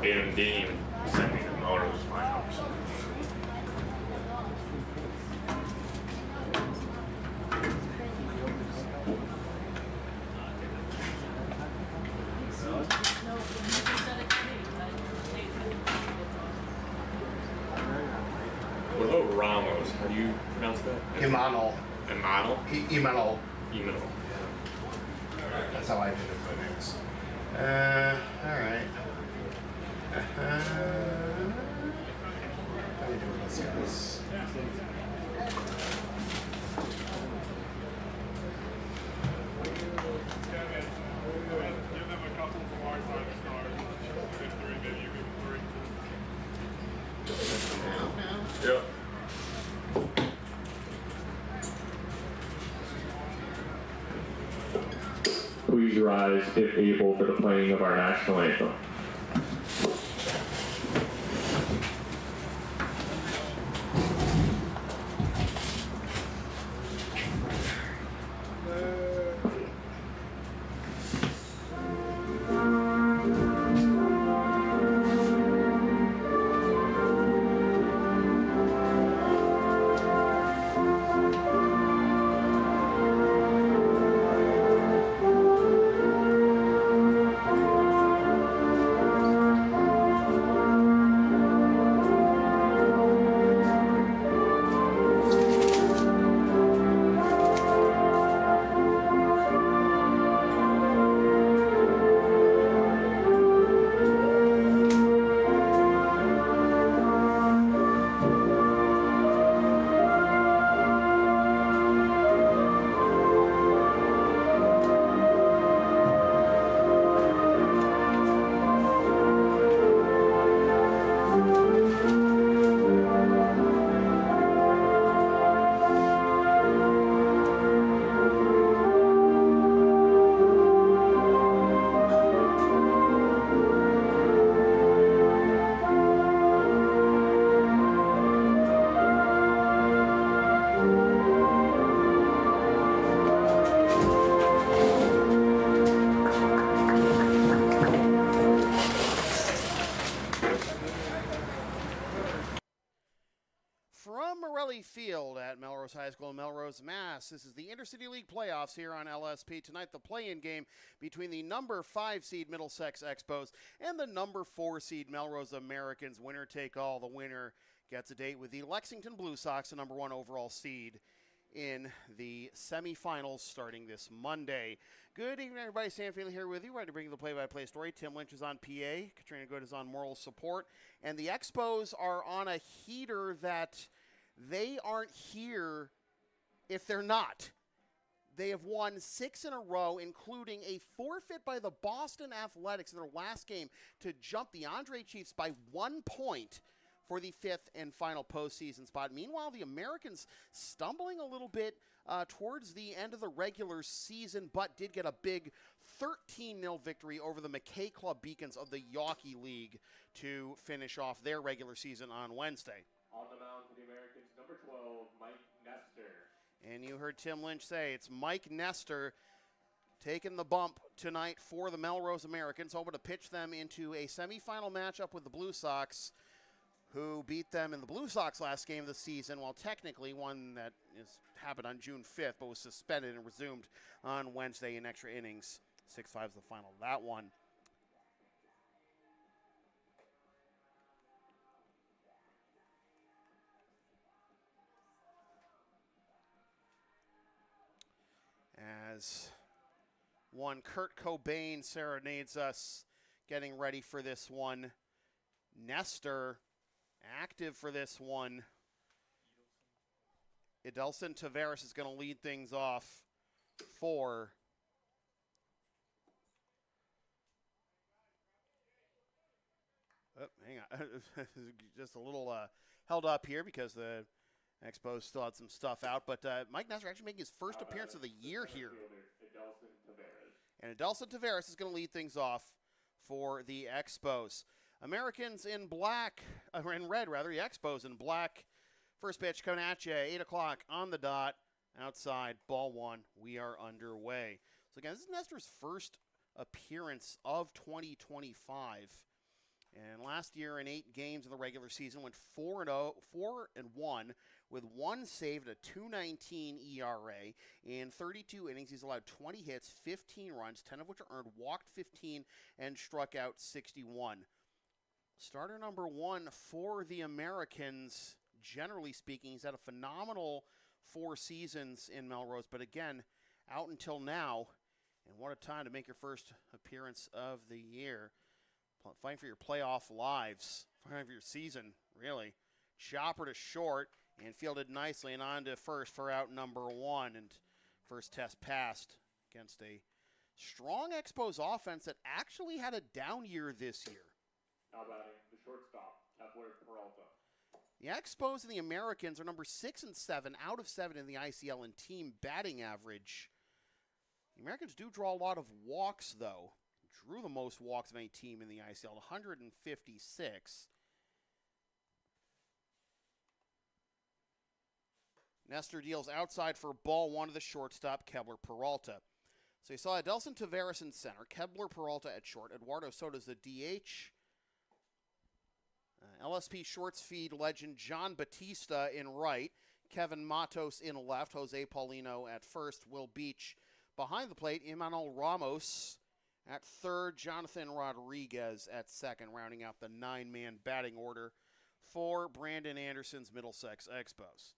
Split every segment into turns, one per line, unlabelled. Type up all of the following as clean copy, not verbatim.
didn't even send me the Melrose lineups. What about Ramos? How do you pronounce that?
Imanol.
Imanol?
Imanol.
Imanol.
That's how I did it for names. Alright. How do you do with this, guys?
Give them a couple from our side of stars. Give 3, maybe you give 3.
Yep.
Please rise, if able, for the playing of our national anthem.
Field at Melrose High School in Melrose, Mass. This is the Intercity League playoffs here on LSP. Tonight, the play-in game between the number 5 seed Middlesex Expos and the number 4 seed Melrose Americans. Winner take all. The winner gets a date with the Lexington Blue Sox, the number 1 overall seed, in the semifinals starting this Monday. Good evening, everybody. Sam Feely here with you, ready to bring you the play-by-play story. Tim Lynch is on PA. Katrina Good is on moral support. And the Expos are on a heater that they aren't here if they're not. They have won 6 in a row, including a forfeit by the Boston Athletics in their last game to jump the Andre Chiefs by 1 point for the 5th and final postseason spot. Meanwhile, the Americans stumbling a little bit towards the end of the regular season, but did get a big 13-0 victory over the McKay Club Beacons of the Yawkey League to finish off their regular season on Wednesday.
On the mound for the Americans, number 12, Mike Nestor.
And you heard Tim Lynch say it's Mike Nestor taking the bump tonight for the Melrose Americans, hoping to pitch them into a semifinal matchup with the Blue Sox, who beat them in the Blue Sox last game of the season, while technically one that happened on June 5th, but was suspended and resumed on Wednesday in extra innings. 6-5 is the final of that one. As one Kurt Cobain serenades us, getting ready for this one. Nestor active for this one. Edelson Tavares is going to lead things off for hang on. Just a little held up here because the Expos still had some stuff out, but Mike Nestor actually making his first appearance of the year here. And Edelson Tavares is going to lead things off for the Expos. Americans in black, or in red rather, the Expos in black. First pitch coming at you, 8 o'clock on the dot. Outside, ball 1. We are underway. So again, this is Nestor's first appearance of 2025 And last year in 8 games in the regular season went 4-1 with 1 save at a 2.19 ERA. In 32 innings, he's allowed 20 hits, 15 runs, 10 of which are earned, walked 15, and struck out 61. Starter number 1 for the Americans, generally speaking. He's had a phenomenal 4 seasons in Melrose, but again, out until now, and what a time to make your first appearance of the year. Fighting for your playoff lives, fighting for your season, really. Chopper to short and fielded nicely and on to first for out number 1. And first test passed against a strong Expos offense that actually had a down year this year.
Now batting, the shortstop, Kepler Peralta.
The Expos and the Americans are number 6 and 7 out of 7 in the ICL in team batting average. The Americans do draw a lot of walks, though. Drew the most walks of any team in the ICL, 156. Nestor deals outside for ball 1 to the shortstop, Kepler Peralta. So you saw Adelson Taveras in center, Kepler Peralta at short, Eduardo Soto's the DH. LSP shorts feed legend John Batista in right, Kevin Matos in left, Jose Paulino at first, Will Beach behind the plate, Emmanuel Ramos at third, Jonathan Rodriguez at second, rounding out the 9-man batting order for Brandon Anderson's Middlesex Expos.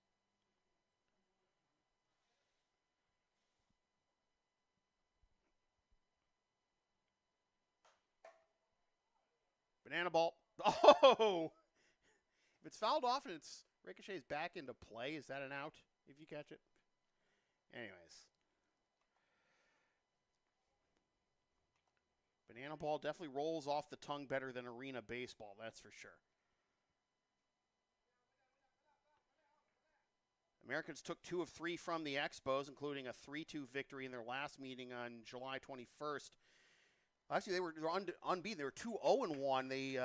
Banana ball. Oh! If it's fouled off and it's ricochets back into play, is that an out if you catch it? Anyways. Banana ball definitely rolls off the tongue better than arena baseball, that's for sure. Americans took 2 of 3 from the Expos, including a 3-2 victory in their last meeting on July 21st. Actually, they were unbeaten. They were 2-0-1. They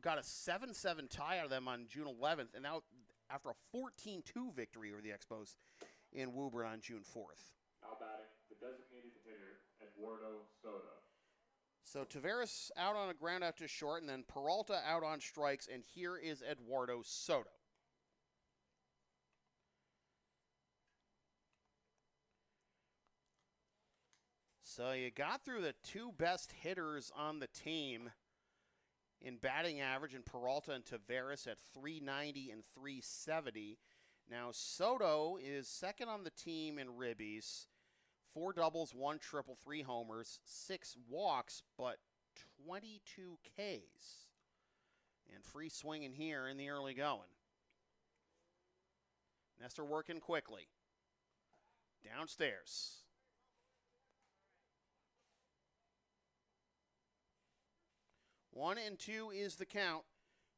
got a 7-7 tie out of them on June 11th, and now after a 14-2 victory over the Expos in Woburn on June 4th.
Now batting, the designated hitter, Eduardo Soto.
So Taveras out on a ground out to short, and then Peralta out on strikes, and here is Eduardo Soto. So you got through the 2 best hitters on the team in batting average, in Peralta and Taveras at .390 and .370. Now Soto is second on the team in ribbies. 4 doubles, 1 triple, 3 homers, 6 walks, but 22 Ks. And free swinging here in the early going. Nestor working quickly. Downstairs. 1-2 is the count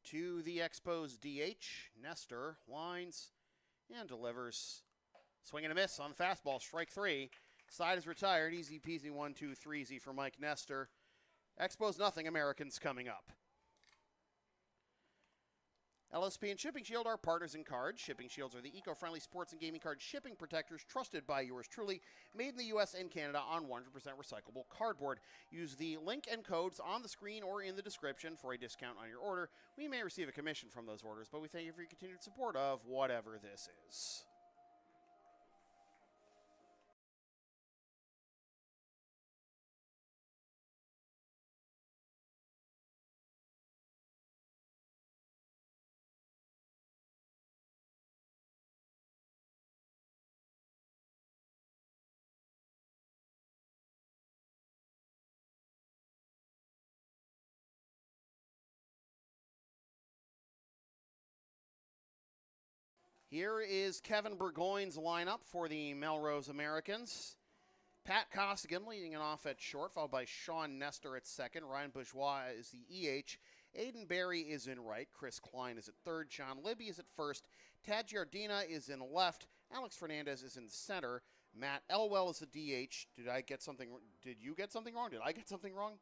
to the Expos DH. Nestor lines and delivers. Swing and a miss on the fastball, strike 3. Side is retired. Easy peasy 1-2-3 for Mike Nestor. Expos nothing, Americans coming up. LSP and Shipping Shield are partners in cards. Shipping Shields are the eco-friendly sports and gaming card shipping protectors trusted by yours truly, made in the U.S. and Canada on 100% recyclable cardboard. Use the link and codes on the screen or in the description for a discount on your order. We may receive a commission from those orders, but we thank you for your continued support of whatever this is. Here is Kevin Burgoyne's lineup for the Melrose Americans. Pat Costigan leading it off at short, followed by Sean Nestor at second. Ryan Bourgeois is the EH. Aiden Barry is in right. Chris Klein is at third. John Libby is at first. Tad Giardina is in left. Alex Fernandez is in center. Matt Elwell is the DH. Did you get something wrong? Did I get something wrong?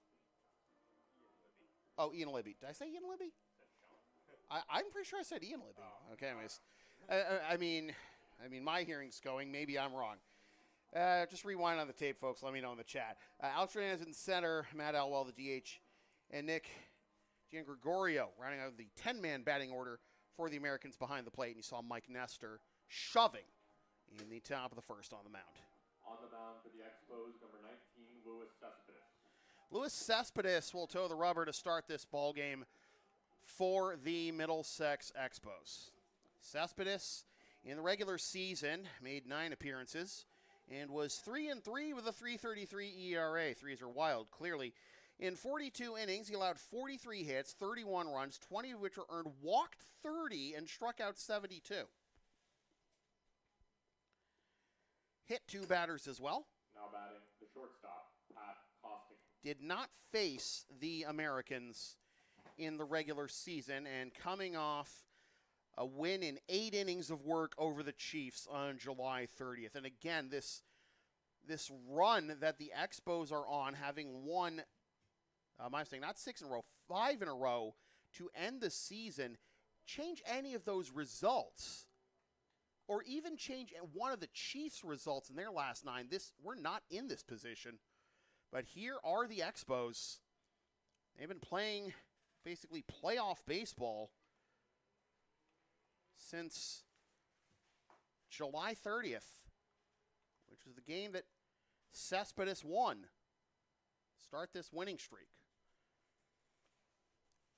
Oh, Ian Libby. Did I say Ian Libby? I'm pretty sure I said Ian Libby. Okay, anyways. I mean, my hearing's going. Maybe I'm wrong. Just rewind on the tape, folks. Let me know in the chat. Alex Fernandez in center, Matt Elwell, the DH, and Nick Gian Gregorio rounding out the 10-man batting order for the Americans behind the plate, and you saw Mike Nestor shoving in the top of the first on the mound.
On the mound for the Expos, number 19, Louis Cespedes.
Louis Cespedes will toe the rubber to start this ball game for the Middlesex Expos. Cespedes in the regular season made 9 appearances and was 3-3 with a 3.33 ERA. Threes are wild, clearly. In 42 innings, he allowed 43 hits, 31 runs, 20 of which were earned, walked 30, and struck out 72. Hit 2 batters as well.
Now batting the shortstop, Pat Costigan.
Did not face the Americans in the regular season, and coming off a win in 8 innings of work over the Chiefs on July 30th. And again, this run that the Expos are on, having won, I'm saying not 6 in a row, 5 in a row to end the season, change any of those results, or even change one of the Chiefs' results in their last 9. We're not in this position. But here are the Expos. They've been playing basically playoff baseball since July 30th, which was the game that Cespedes won. Start this winning streak.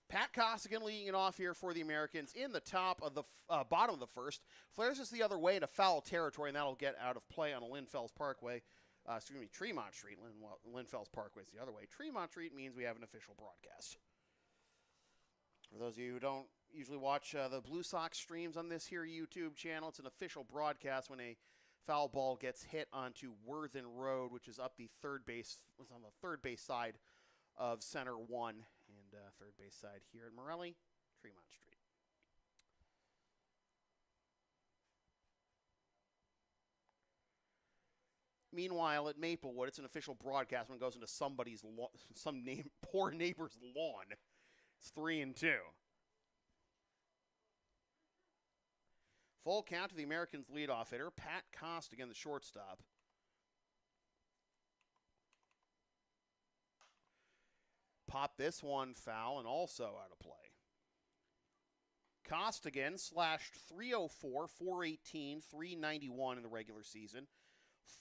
Pat Costigan leading it off here for the Americans in the top of the bottom of the first. Flares us the other way into foul territory, and that'll get out of play on a Linfells Parkway. Tremont Street. Linfells Parkway is the other way. Tremont Street means we have an official broadcast. For those of you who don't usually watch the Blue Sox streams on this here YouTube channel, it's an official broadcast when a foul ball gets hit onto Worthen Road, which is up the third base, was on the third base side of Center 1 and third base side here in Morelli, Tremont Street. Meanwhile, at Maplewood, it's an official broadcast when it goes into poor neighbor's lawn. It's 3-2. Full count to the Americans' leadoff hitter, Pat Costigan, the shortstop. Pop this one foul and also out of play. Costigan slashed .304, .418, .391 in the regular season.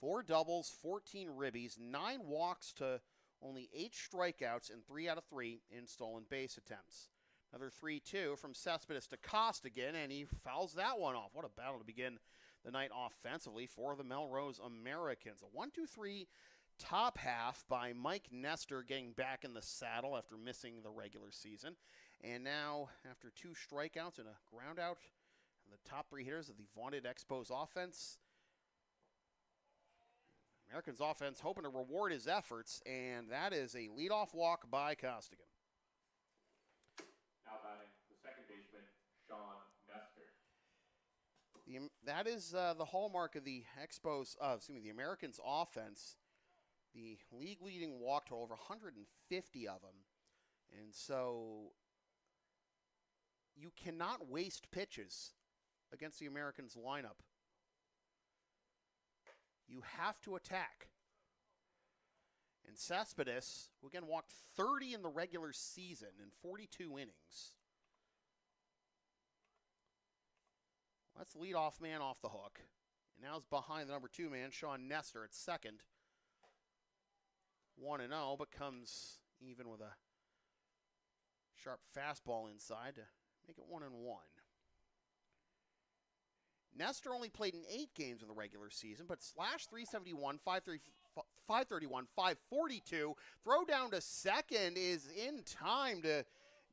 4 doubles, 14 ribbies, 9 walks to only 8 strikeouts, and 3 out of 3 in stolen base attempts. Another 3-2 from Cespedes to Costigan, and he fouls that one off. What a battle to begin the night offensively for the Melrose Americans. A 1-2-3 top half by Mike Nestor getting back in the saddle after missing the regular season. And now, after 2 strikeouts and a ground out, the top 3 hitters of the vaunted Expos offense, Americans offense hoping to reward his efforts, and that is a leadoff walk by Costigan.
Now batting the second baseman, Sean Nestor.
That is the hallmark of the the Americans offense. The league leading walk total, over 150 of them. And so you cannot waste pitches against the Americans lineup. You have to attack. And Cespedes, who again walked 30 in the regular season in 42 innings. That's the leadoff man off the hook. And now he's behind the number 2 man, Sean Nestor, at second. 1-0, but comes even with a sharp fastball inside to make it 1-1. Nestor only played in 8 games in the regular season, but slashed .371, 531, 542. Throw down to second is in time to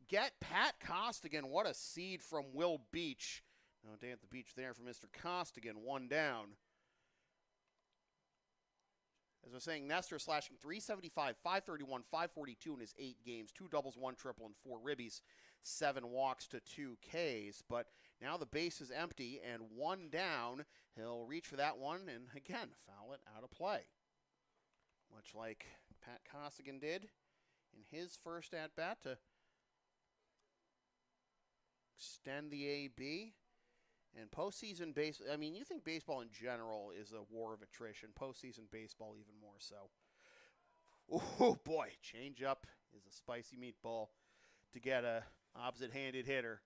get Pat Costigan. What a seed from Will Beach. No day at the beach there for Mr. Costigan. 1 down. As I was saying, Nestor slashing .375, 531, 542 in his 8 games. 2 doubles, 1 triple, and 4 ribbies. 7 walks to 2 Ks. But now the base is empty and 1 down. He'll reach for that one and, again, foul it out of play. Much like Pat Costigan did in his first at-bat to extend the AB. And postseason you think baseball in general is a war of attrition. Postseason baseball even more so. Oh, boy. Change up is a spicy meatball to get a opposite-handed hitter.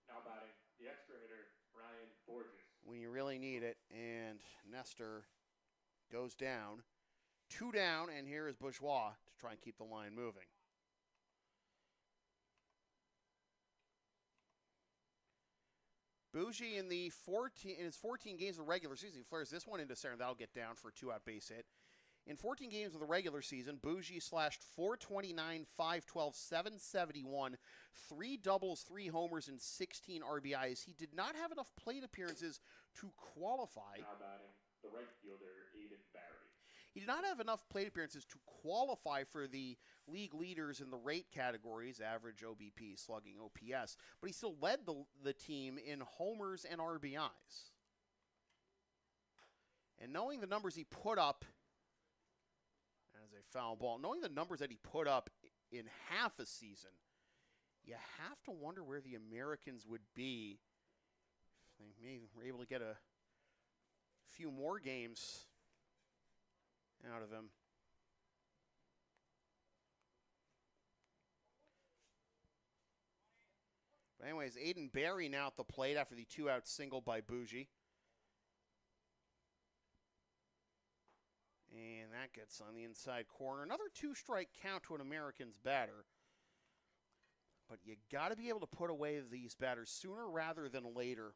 Now batting, the extra hitter, Ryan Borges.
When you really need it, and Nestor goes down. 2 down, and here is Bourgeois to try and keep the line moving. Bougie in his 14 games of the regular season, he flares this one into center. That'll get down for a 2-out base hit. In 14 games of the regular season, Bougie slashed .429, .512, .771, 3 doubles, 3 homers, and 16 RBIs. He did not have enough plate appearances to qualify.
Now batting, the right fielder, Aiden Barry.
He did not have enough plate appearances to qualify for the league leaders in the rate categories, average OBP, slugging, OPS, but he still led the team in homers and RBIs. And knowing the numbers he put up as a foul ball, knowing the numbers that he put up in half a season, you have to wonder where the Americans would be if they maybe were able to get a few more games out of him. But anyways, Aiden Barry now at the plate after the 2-out single by Bougie. And that gets on the inside corner. Another 2-strike count to an Americans batter. But you got to be able to put away these batters sooner rather than later.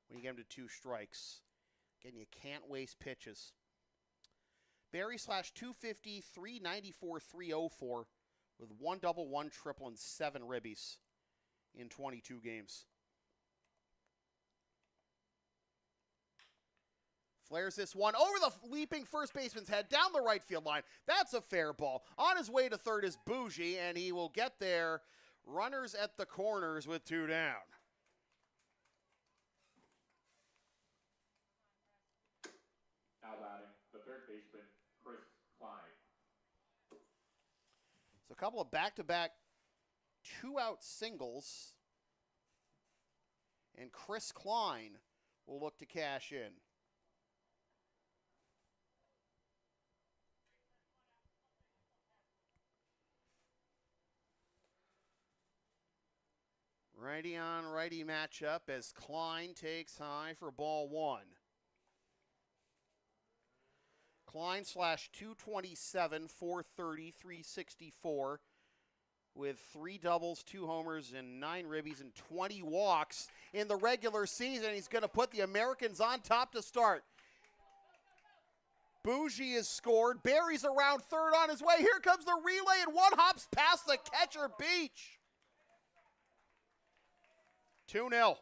When you get them to 2 strikes. Again, you can't waste pitches. Barry slashed .250, .394, .304 with 1 double, 1 triple, and 7 ribbies in 22 games. Flares this one over the leaping first baseman's head down the right field line. That's a fair ball. On his way to third is Bougie, and he will get there. Runners at the corners with 2 down.
Now batting, the third baseman, Chris Klein.
So a couple of back-to-back 2-out singles. And Chris Klein will look to cash in. Righty on righty matchup as Klein takes high for ball 1. Klein slashed .227, .430, .364 with 3 doubles, 2 homers, and 9 ribbies and 20 walks in the regular season. He's going to put the Americans on top to start. Bougie is scored. Barry's around third on his way. Here comes the relay, and one hops past the catcher, Beach. 2-0.
Now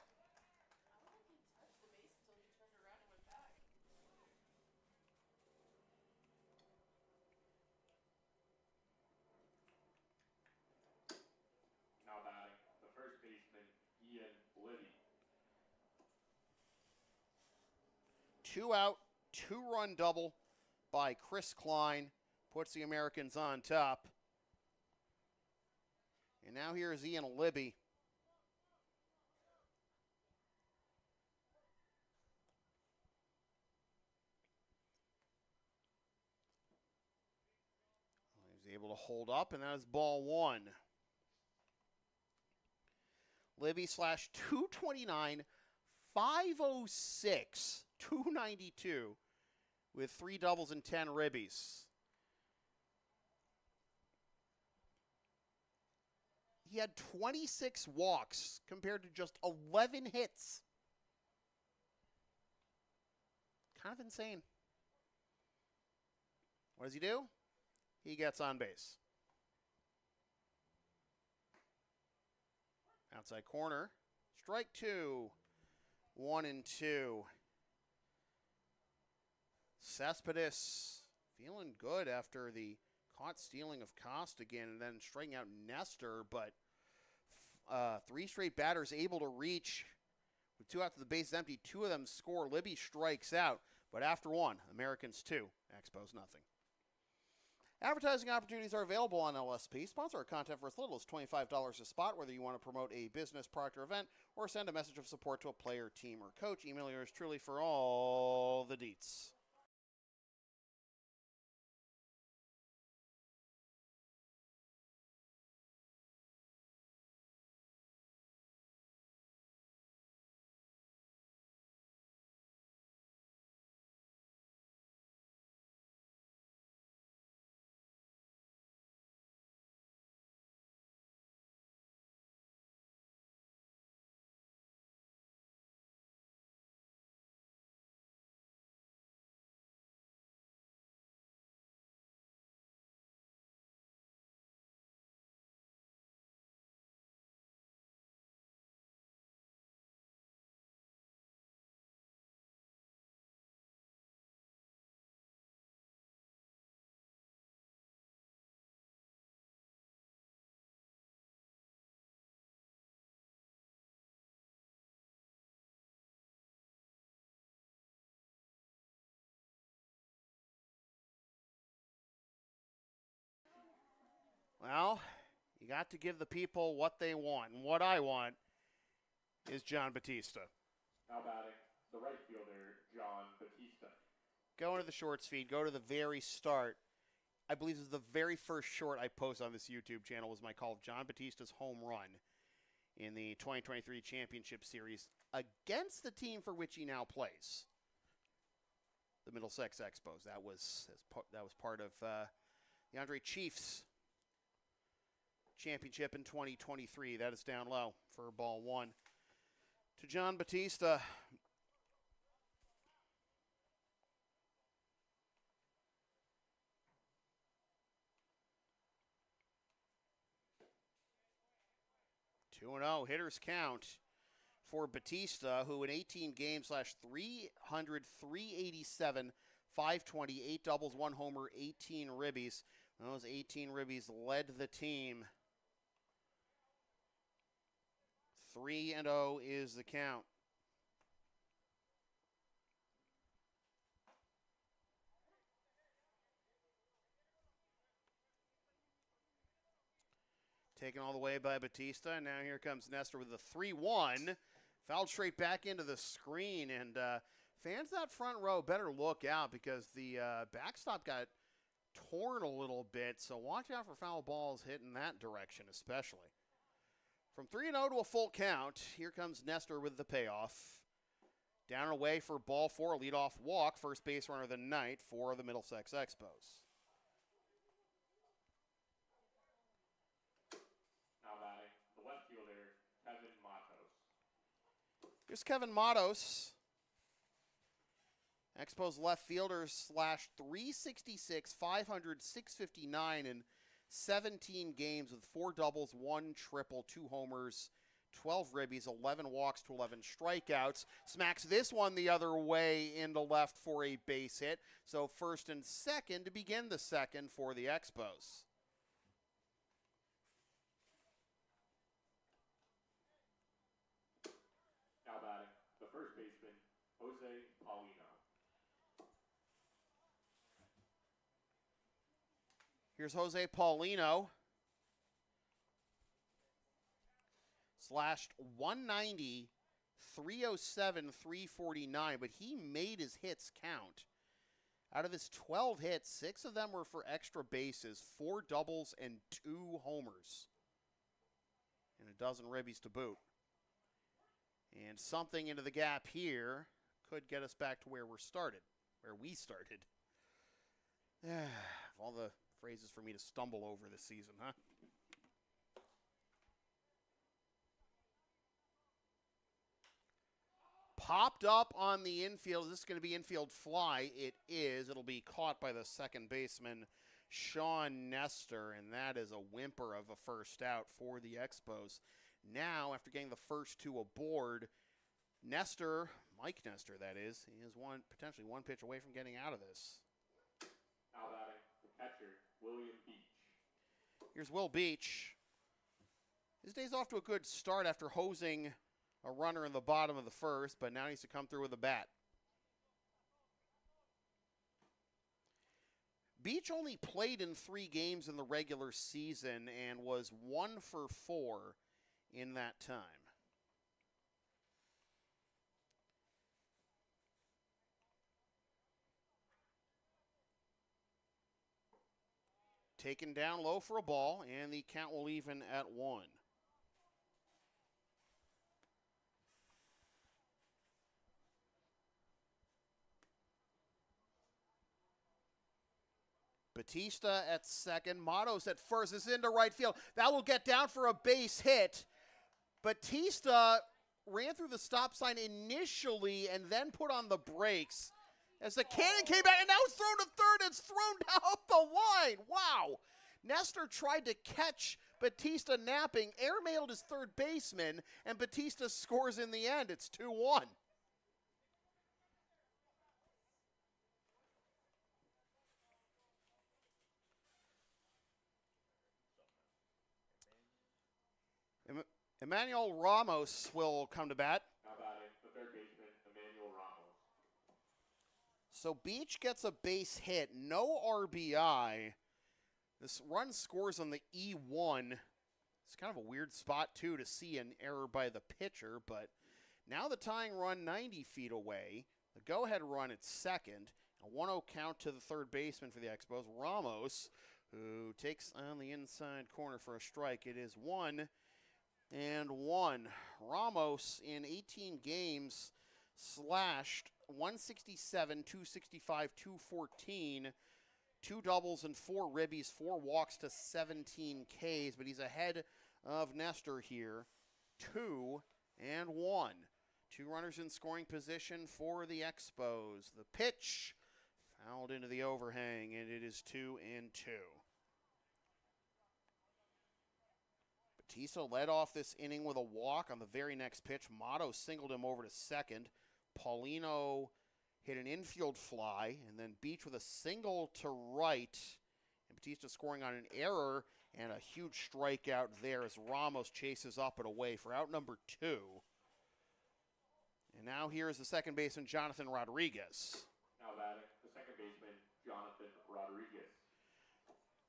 batting, the first baseman, Ian Liddy.
2-out, 2-run double by Chris Klein. Puts the Americans on top. And now here is Ian Libby. He's able to hold up, and that is ball 1. Libby slashed .229, .506, .292 with 3 doubles and 10 ribbies. He had 26 walks compared to just 11 hits. Kind of insane. What does he do? He gets on base. Outside corner. Strike 2. 1-2. Cespedes feeling good after the caught stealing of Costigan and then striking out Nestor, but 3 straight batters able to reach with 2 out to the base empty. 2 of them score. Libby strikes out, but after 1, Americans 2, Expos nothing. Advertising opportunities are available on LSP. Sponsor our content for as little as $25 a spot, whether you want to promote a business, product, or event, or send a message of support to a player, team, or coach. Email yours truly for all the deets. Well, you got to give the people what they want. And what I want is John Batista.
Now batting, the right fielder, John Batista.
Go into the shorts feed. Go to the very start. I believe this is the very first short I posted on this YouTube channel was my call of John Batista's home run in the 2023 Championship Series against the team for which he now plays, the Middlesex Expos. That was part of the Andre Chiefs Championship in 2023. That is down low for ball one to John Batista. Two 2-0 hitters count for Batista, who in 18 games slashed 300, 387, 520, 8 doubles, 1 homer, 18 ribbies. Those 18 ribbies led the team. 3-0 is the count. Taken all the way by Batista, and now here comes Nestor with the 3-1. Fouled straight back into the screen, and fans that front row better look out because the backstop got torn a little bit, so watch out for foul balls hitting that direction especially. From 3-0 to a full count, here comes Nestor with the payoff. Down and away for ball 4, leadoff walk, first base runner of the night for the Middlesex Expos. Here's Kevin Matos. Expos left fielder slashed 366, 500, 659 in 17 games with 4 doubles, 1 triple, 2 homers, 12 ribbies, 11 walks to 11 strikeouts. Smacks this one the other way into left for a base hit. So first and second to begin the second for the Expos.
First baseman, Jose Paulino.
Here's Jose Paulino. Slashed 190, 307, 349, but he made his hits count. Out of his 12 hits, 6 of them were for extra bases, 4 doubles, and 2 homers. And a dozen ribbies to boot. And something into the gap here could get us back to where we started. All the phrases for me to stumble over this season, huh? Popped up on the infield. Is this going to be infield fly? It is. It'll be caught by the second baseman, Sean Nestor, and that is a whimper of a first out for the Expos. Now, after getting the first 2 aboard, Nestor, Mike Nestor that is, he is potentially one pitch away from getting out of this.
Now batting, the catcher, William Beach.
Here's Will Beach. His day's off to a good start after hosing a runner in the bottom of the first, but now needs to come through with a bat. Beach only played in 3 games in the regular season and was 1 for 4 in that time. Taken down low for a ball, and the count will even at 1. Batista at second, Matos at first. This is into right field. That will get down for a base hit. Batista ran through the stop sign initially and then put on the brakes as the cannon came back, and now it's thrown to third. It's thrown down up the line. Wow. Nestor tried to catch Batista napping, airmailed his third baseman, and Batista scores in the end. It's 2-1. Emmanuel Ramos will come to bat.
Now batting, the third baseman, Emmanuel Ramos.
So Beach gets a base hit, no RBI. This run scores on the E1. It's kind of a weird spot, too, to see an error by the pitcher, but now the tying run 90 feet away. The go-ahead run at second. A 1-0 count to the third baseman for the Expos, Ramos, who takes on the inside corner for a strike. It is 1-1. Ramos in 18 games slashed 167, 265, 214, 2 doubles and 4 ribbies, 4 walks to 17 Ks, but he's ahead of Nestor here, 2-1. 2 runners in scoring position for the Expos. The pitch fouled into the overhang, and it is 2-2. Batista led off this inning with a walk on the very next pitch. Motto singled him over to second. Paulino hit an infield fly, and then Beach with a single to right. And Batista scoring on an error and a huge strikeout there as Ramos chases up and away for out number 2. And now here is the second baseman, Jonathan Rodriguez.
Now batting, the second baseman, Jonathan Rodriguez.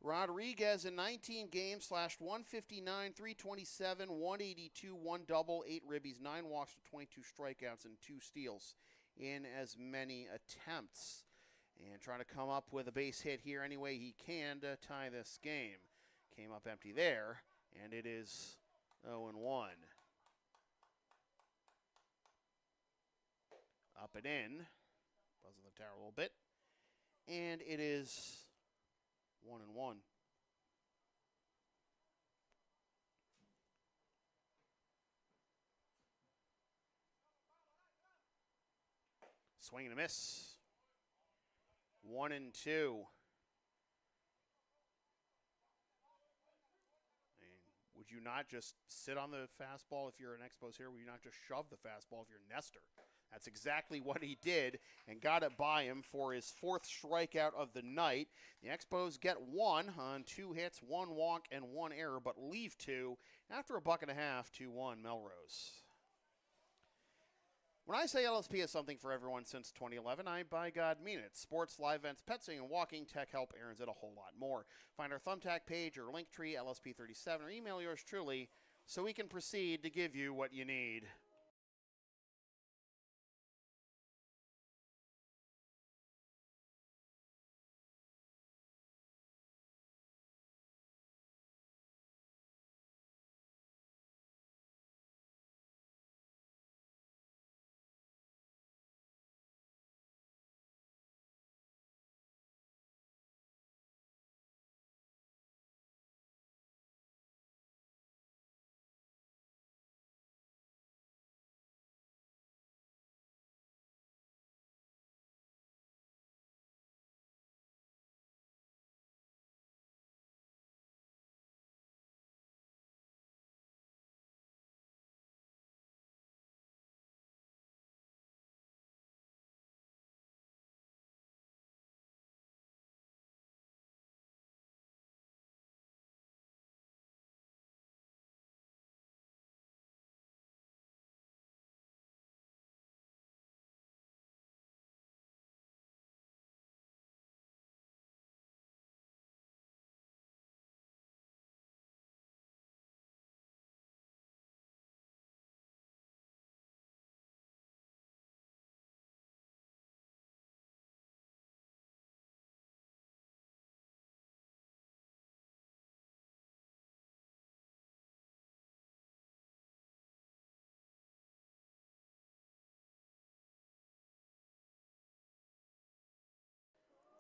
Rodriguez in 19 games slashed 159, 327, 182, 1 double, 8 ribbies, 9 walks to 22 strikeouts, and 2 steals in as many attempts. And trying to come up with a base hit here any way he can to tie this game. Came up empty there, and it is 0-1. Up and in. Buzzing the tower a little bit. And it is 1-1. Swing and a miss. 1-2. Would you not just sit on the fastball if you're an Expos here? Would you not just shove the fastball if you're Nestor? That's exactly what he did and got it by him for his 4th strikeout of the night. The Expos get 1 on 2 hits, 1 walk, and 1 error, but leave 2 after a $1.50, 2-1 Melrose. When I say LSP is something for everyone since 2011, I, by God, mean it. Sports, live events, pet sitting and walking, tech help, errands, and a whole lot more. Find our Thumbtack page or Linktree, LSP37, or email yours truly so we can proceed to give you what you need.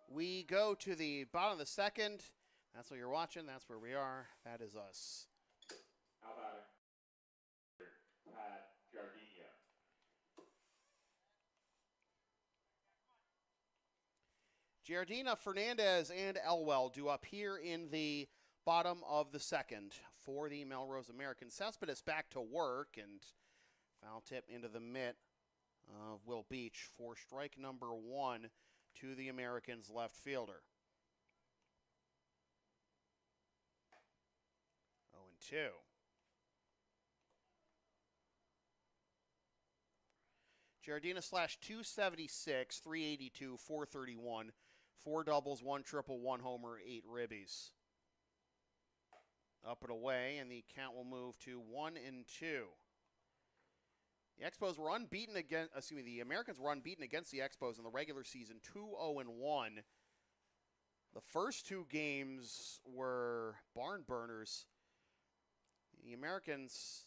We go to the bottom of the second. That's what you're watching. That's where we are. That is us.
Now batting, Pat Giardina.
Giardina, Fernandez, and Elwell do up here in the bottom of the second for the Melrose Americans. Cespedes back to work and foul tip into the mitt of Will Beach for strike number 1 to the Americans left fielder. 0-2. Giardina slashed 276, 382, 431, 4 doubles, 1 triple, 1 homer, 8 ribbies. up and away, and the count will move to 1-2. The Expos were unbeaten against, the Americans were unbeaten against the Expos in the regular season, 2-0-1. The first two games were barn burners. The Americans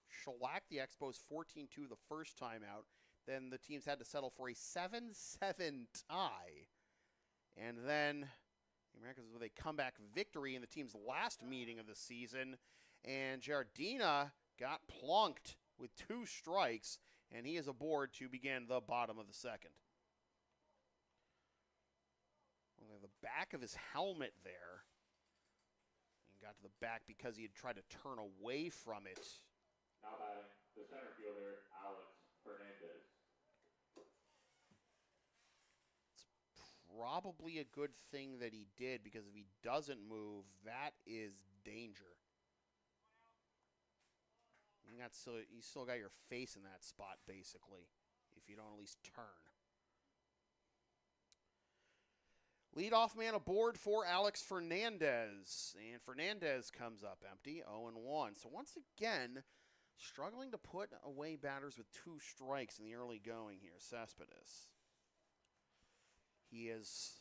shellacked the Expos 14-2 the first time out. Then the teams had to settle for a 7-7 tie. And then the Americans with a comeback victory in the team's last meeting of the season. And Giardina got plunked with 2 strikes, and he is aboard to begin the bottom of the second. Only the back of his helmet there. He got to the back because he had tried to turn away from it.
Now batting, the center fielder, Alex Fernandez.
It's probably a good thing that he did, because if he doesn't move, that is danger. You still got your face in that spot, basically, if you don't at least turn. Leadoff man aboard for Alex Fernandez. And Fernandez comes up empty, 0-1. So once again, struggling to put away batters with 2 strikes in the early going here, Cespedes. He has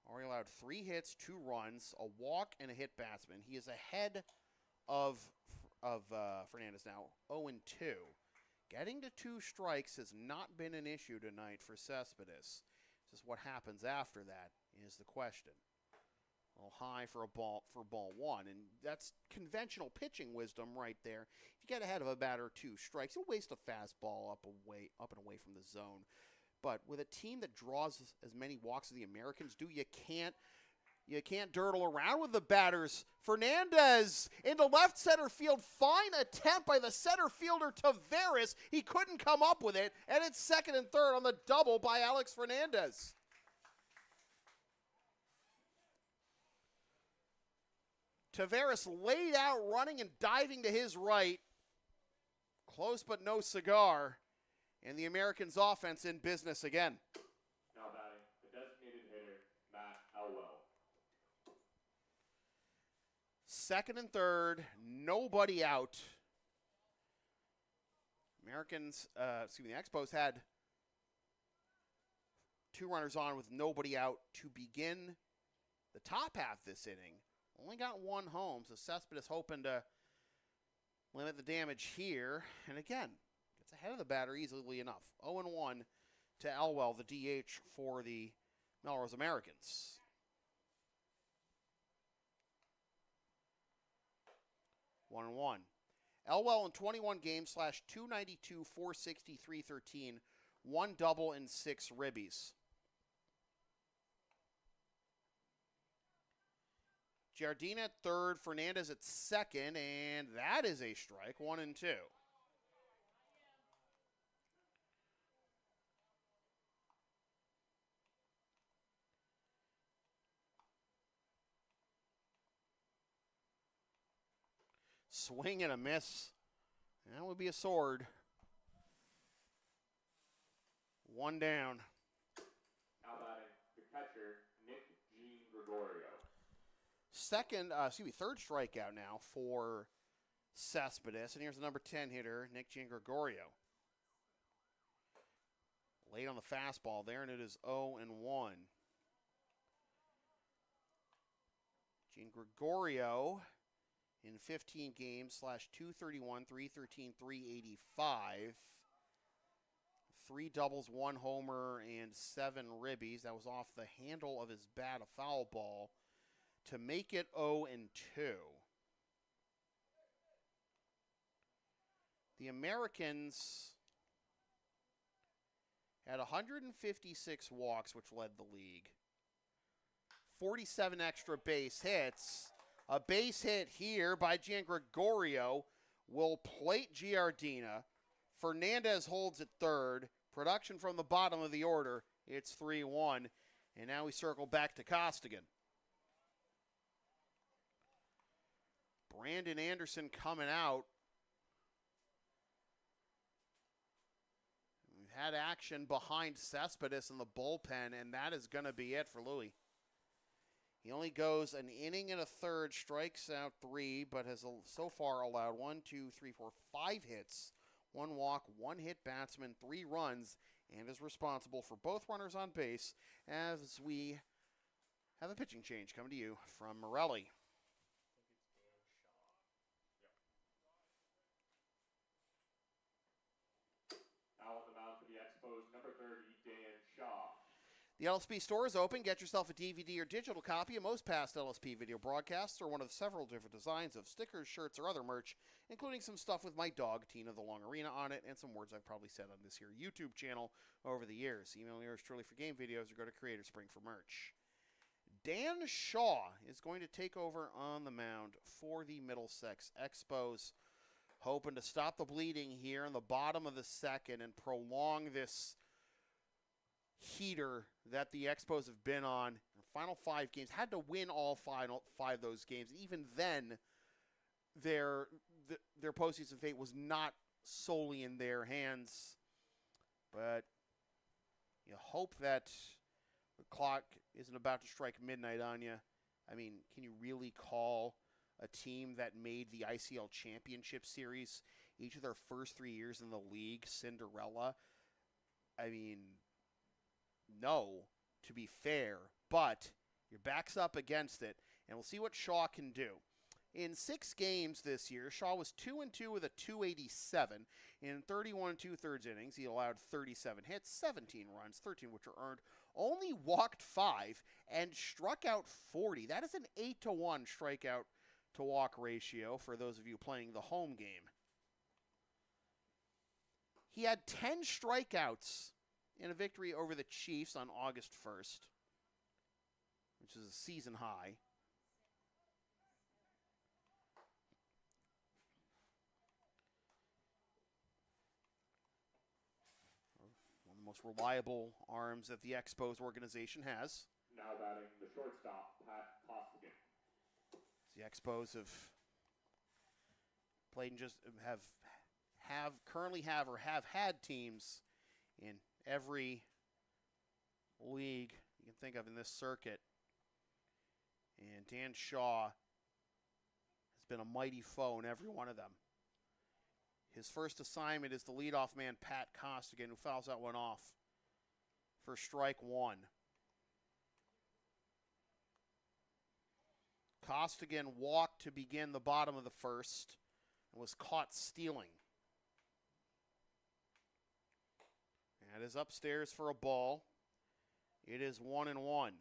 already allowed 3 hits, 2 runs, a walk, and a hit batsman. He is ahead of Fernandez now, 0-2. Getting to 2 strikes has not been an issue tonight for Cespedes. Just what happens after that is the question. A little high for ball 1, and that's conventional pitching wisdom right there. If you get ahead of a batter 2 strikes, you'll waste a fastball up and away from the zone. But with a team that draws as many walks as the Americans do, you can't dirtle around with the batters. Fernandez into left center field. Fine attempt by the center fielder Tavares. He couldn't come up with it, and it's second and third on the double by Alex Fernandez. Tavares laid out running and diving to his right. Close but no cigar. And the Americans' offense in business again.
Now batting, the designated hitter, Matt Elwell.
Second and third, nobody out. The Expos had 2 runners on with nobody out to begin the top half this inning. Only got 1 home, so Cespedes hoping to limit the damage here. And again, gets ahead of the batter easily enough. 0-1 to Elwell, the DH for the Melrose Americans. 1-1. Elwell in 21 games, /292, 460, 313, 1 double and 6 ribbies. Giardina at third, Fernandez at second, and that is a strike, 1-2. Swing and a miss. That would be a sword. 1 down.
Now batting, the catcher, Nick Jean Gregorio.
Third strikeout now for Cespedes. And here's the number 10 hitter, Nick Jean Gregorio. Late on the fastball there, and it is 0-1. Jean Gregorio in 15 games, /231, 313, 385. 3 doubles, 1 homer, and 7 ribbies. That was off the handle of his bat, a foul ball, to make it 0-2. The Americans had 156 walks, which led the league. 47 extra base hits. A base hit here by Jean Gregorio will plate Giardina. Fernandez holds at third. Production from the bottom of the order. It's 3-1. And now we circle back to Costigan. Brandon Anderson coming out. We've had action behind Cespedes in the bullpen, and that is going to be it for Louis. He only goes an inning and a third, strikes out 3, but has so far allowed 5 hits, 1 walk, 1 hit batsman, 3 runs, and is responsible for both runners on base as we have a pitching change coming to you from Morelli.
Now on the mound for the Expos, number 30, Dan Shaw.
The LSP store is open. Get yourself a DVD or digital copy of most past LSP video broadcasts or one of several different designs of stickers, shirts, or other merch, including some stuff with my dog, Tina the Long Arena, on it, and some words I've probably said on this here YouTube channel over the years. Email yours truly for game videos or go to Creator Spring for merch. Dan Shaw is going to take over on the mound for the Middlesex Expos, hoping to stop the bleeding here in the bottom of the second and prolong this heater that the Expos have been on. The final 5 games, had to win all 5 of those games. Even then, their postseason fate was not solely in their hands. But you hope that the clock isn't about to strike midnight on you. I mean, can you really call a team that made the ICL Championship Series each of their first 3 years in the league Cinderella? I mean, no, to be fair, but your back's up against it, and we'll see what Shaw can do. In 6 games this year, Shaw was 2-2 with a 287. In 31 2/3 innings, he allowed 37 hits, 17 runs, 13 which were earned, only walked 5, and struck out 40. That is an 8-to-1 strikeout to walk ratio for those of you playing the home game. He had 10 strikeouts in a victory over the Chiefs on August 1st, which is a season high. One of the most reliable arms that the Expos organization has.
Now batting the shortstop, Pat Costigan.
The Expos have played and just currently have had teams in every league you can think of in this circuit. And Dan Shaw has been a mighty foe in every one of them. His first assignment is the leadoff man, Pat Costigan, who fouls that one off for strike 1. Costigan walked to begin the bottom of the first and was caught stealing. That is upstairs for a ball. It is 1-1.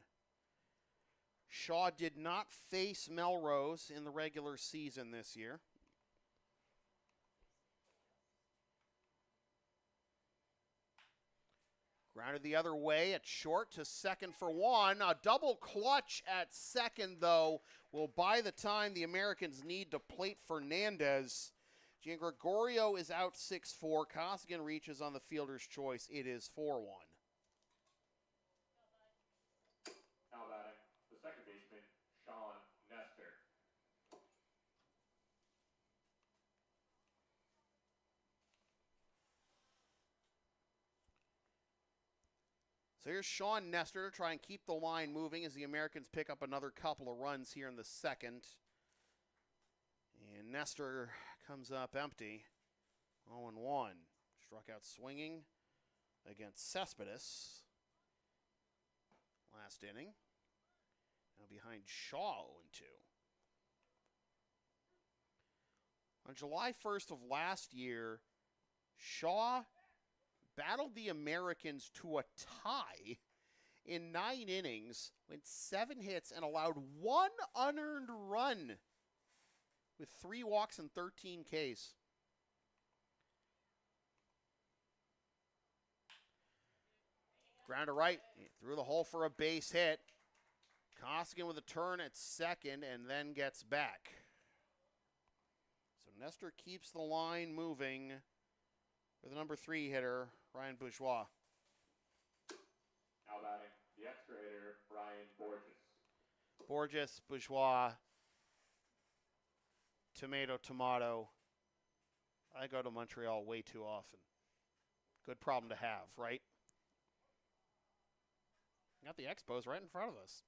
Shaw did not face Melrose in the regular season this year. Grounded the other way at short to second for 1. A double clutch at second, though, will buy the time the Americans need to plate Fernandez. Giangregorio is out 6-4. Costigan reaches on the fielder's choice. It is 4-1.
Now batting the second baseman, Sean Nestor.
So here's Sean Nestor to try and keep the line moving as the Americans pick up another couple of runs here in the second. And Nestor comes up empty. 0-1. Struck out swinging against Cespedes last inning. Now behind Shaw 0-2. On July 1st of last year, Shaw battled the Americans to a tie in 9 innings, went 7 hits, and allowed 1 unearned run with 3 walks and 13 Ks. Ground to right, through the hole for a base hit. Costigan with a turn at second and then gets back. So Nestor keeps the line moving with the number 3 hitter, Ryan Bourgeois.
Now batting the extra hitter, Ryan Borges.
Borges, Bourgeois, tomato. I go to Montreal way too often. Good problem to have, right? Got the Expos right in front of us.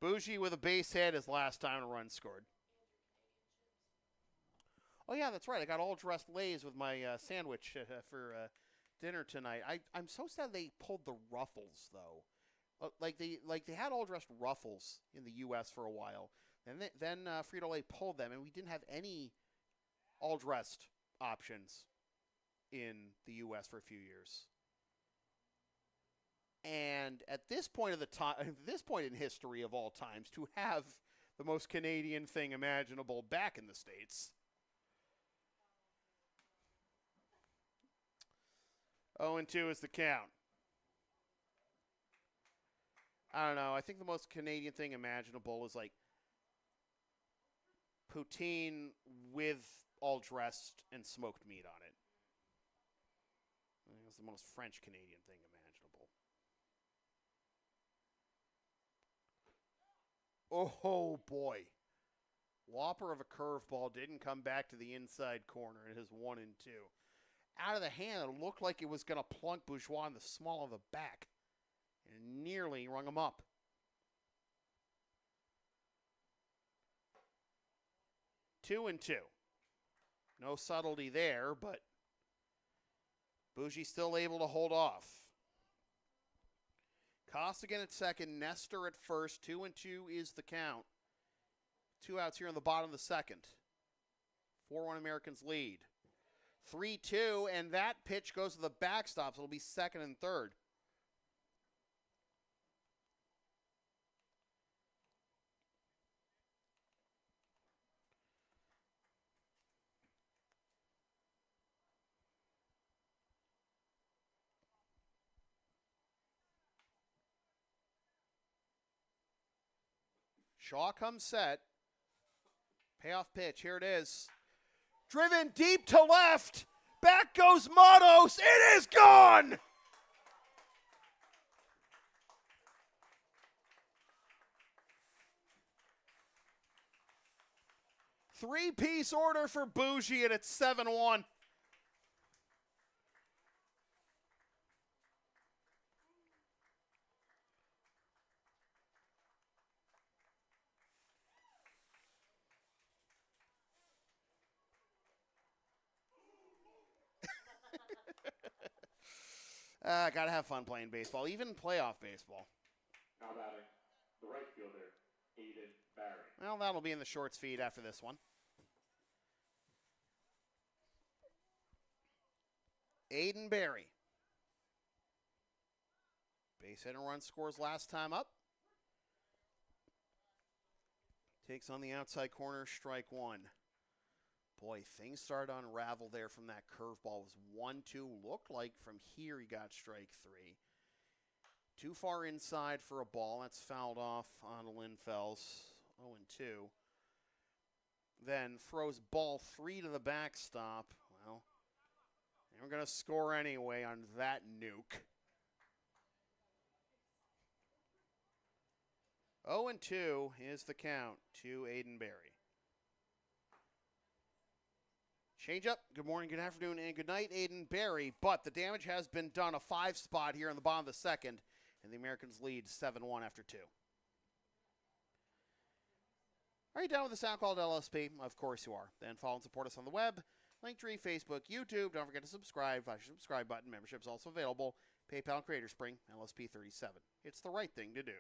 Bougie with a base hit his last time a run scored. Oh, yeah, that's right. I got all dressed Lays with my sandwich for dinner tonight. I'm so sad they pulled the Ruffles, though. They had all dressed Ruffles in the U.S. for a while. And then Frito-Lay pulled them, and we didn't have any all dressed options in the U.S. for a few years. And at this point of the time, this point in history of all times, to have the most Canadian thing imaginable back in the States. 0-2 is the count. I don't know. I think the most Canadian thing imaginable is like poutine with all dressed and smoked meat on it. I think it's the most French Canadian thing imaginable. Oh, boy. Whopper of a curveball didn't come back to the inside corner. It is 1-2. Out of the hand, it looked like it was going to plunk Bourgeois in the small of the back. And nearly rung him up. Two and two. No subtlety there, but Bougie still able to hold off. Costigan at second, Nestor at first. 2-2 is the count. 2 outs here in the bottom of the second. 4-1 Americans lead. 3-2, and that pitch goes to the backstop, so it'll be second and third. Shaw comes set. Payoff pitch. Here it is. Driven deep to left. Back goes Matos. It is gone. Three-piece order for Bougie, and it's 7-1. Gotta have fun playing baseball, even playoff baseball.
Now batting, the right fielder, Aiden Barry.
Well, that'll be in the shorts feed after this one. Aiden Barry. Base hit and run scores last time up. Takes on the outside corner, strike one. Boy, things started to unravel there from that curveball. It was 1-2. Looked like from here he got strike three. Too far inside for a ball. That's fouled off on Linfels. 0-2. Then throws ball 3 to the backstop. Well, they were going to score anyway on that nuke. 0-2 is the count to Aiden Barry. Change up. Good morning, good afternoon, and good night, Aiden Barry. But the damage has been done. A 5 spot here in the bottom of the second, and the Americans lead 7-1 after 2. Are you down with the sound called LSP? Of course you are. Then follow and support us on the web, Linktree, Facebook, YouTube. Don't forget to subscribe. Flash the subscribe button. Membership is also available. PayPal Creator Spring, LSP 37. It's the right thing to do.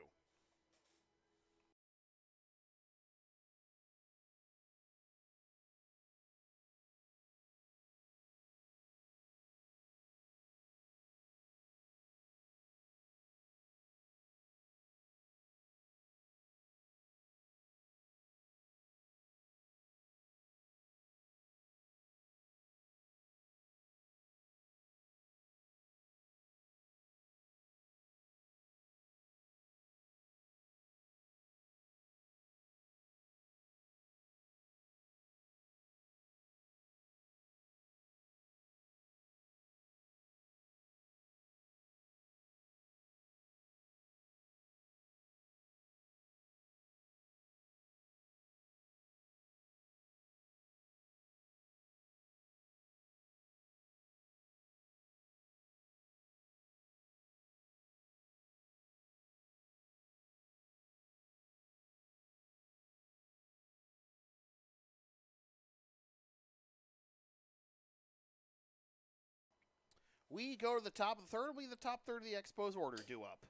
We go to the top of the third. We the top third of the Expos order due up.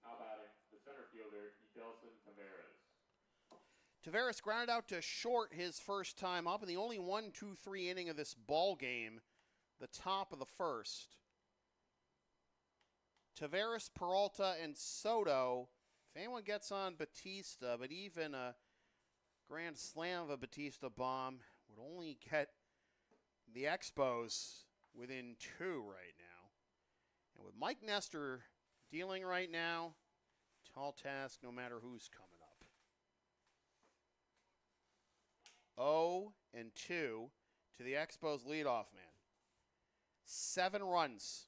Now batting, the center fielder, Edelson Taveras.
Taveras grounded out to short his first time up in the only 1-2-3 inning of this ball game, the top of the first. Taveras, Peralta, and Soto. If anyone gets on Batista, but even a grand slam of a Batista bomb would only get the Expos within 2 right now. And with Mike Nestor dealing right now, tall task no matter who's coming up. 0-2 to the Expos leadoff man. 7 runs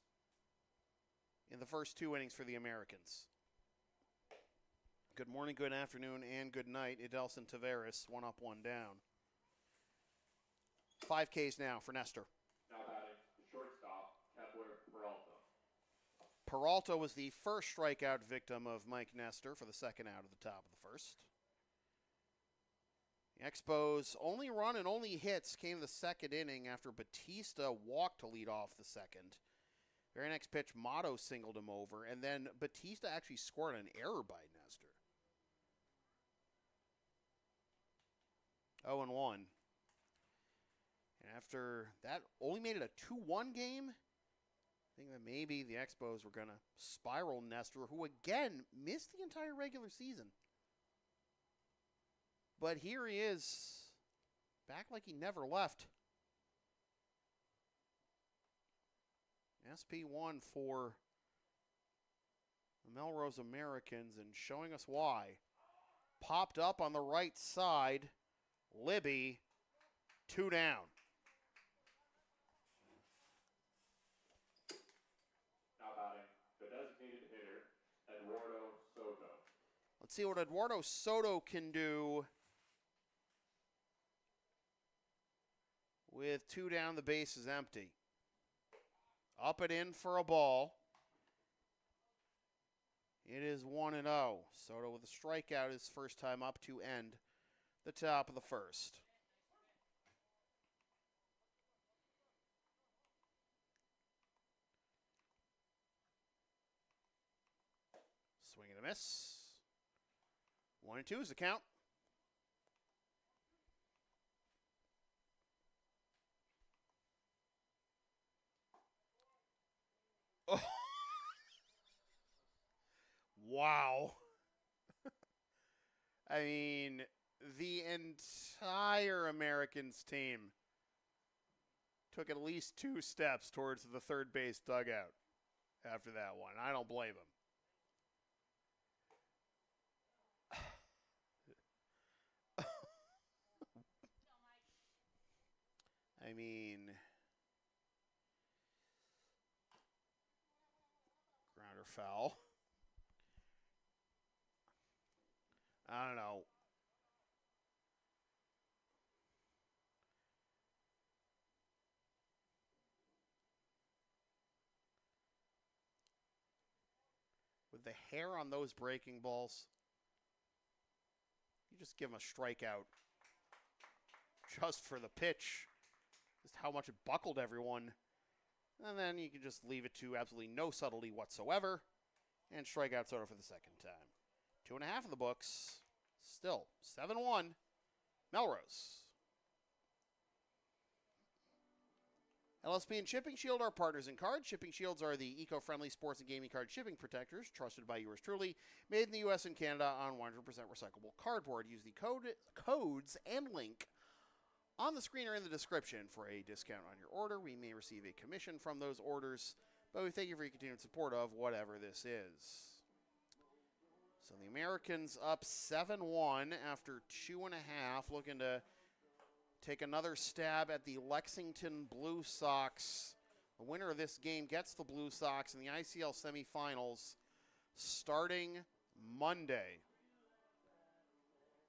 in the first 2 innings for the Americans. Good morning, good afternoon, and good night. Edelson Taveras, 1 up, 1 down. 5 Ks now for Nestor.
Now batting, the shortstop, Kepler Peralta.
Peralta was the first strikeout victim of Mike Nestor for the second out of the top of the first. The Expos' only run and only hits came the second inning after Batista walked to lead off the second. Very next pitch, Motto singled him over, and then Batista actually scored an error by Nestor. 0-1. And after that, only made it a 2-1 game. I think that maybe the Expos were going to spiral Nestor, who again missed the entire regular season. But here he is, back like he never left. SP1 for the Melrose Americans, and showing us why. Popped up on the right side, Libby, 2 down.
Now batting, the designated hitter, Eduardo Soto.
Let's see what Eduardo Soto can do with 2 down, the base is empty. Up and in for a ball. It is 1-0. Soto with a strikeout his first time up to end the top of the first. Swing and a miss. 1-2 is the count. Oh. Wow. I mean, the entire Americans team took at least 2 steps towards the third base dugout after that one. I don't blame them. I mean, grounder foul. I don't know. With the hair on those breaking balls, you just give them a strikeout just for the pitch. Just how much it buckled everyone. And then you can just leave it to absolutely no subtlety whatsoever and strike out Soto for the second time. 2.5 in the books. Still 7-1. Melrose. LSP and Shipping Shield are partners in cards. Shipping Shields are the eco-friendly sports and gaming card shipping protectors trusted by yours truly. Made in the U.S. and Canada on 100% recyclable cardboard. Use the codes and link on the screen or in the description for a discount on your order. We may receive a commission from those orders, but we thank you for your continued support of whatever this is. So the Americans up 7-1 after 2.5, looking to take another stab at the Lexington Blue Sox. The winner of this game gets the Blue Sox in the ICL semifinals starting Monday.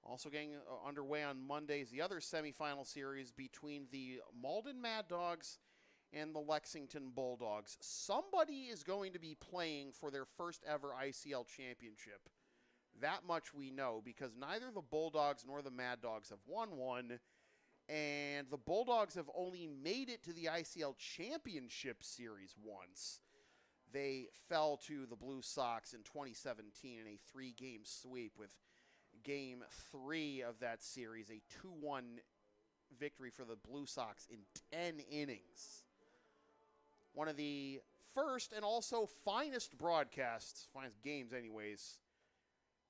Also getting underway on Monday is the other semifinal series between the Malden Mad Dogs and the Lexington Bulldogs. Somebody is going to be playing for their first ever ICL championship. That much we know, because neither the Bulldogs nor the Mad Dogs have won one, And the Bulldogs have only made it to the ICL Championship Series once. They fell to the Blue Sox in 2017 in a 3-game sweep, with Game 3 of that series a 2-1 victory for the Blue Sox in 10 innings. One of the first and also finest broadcasts, finest games anyways,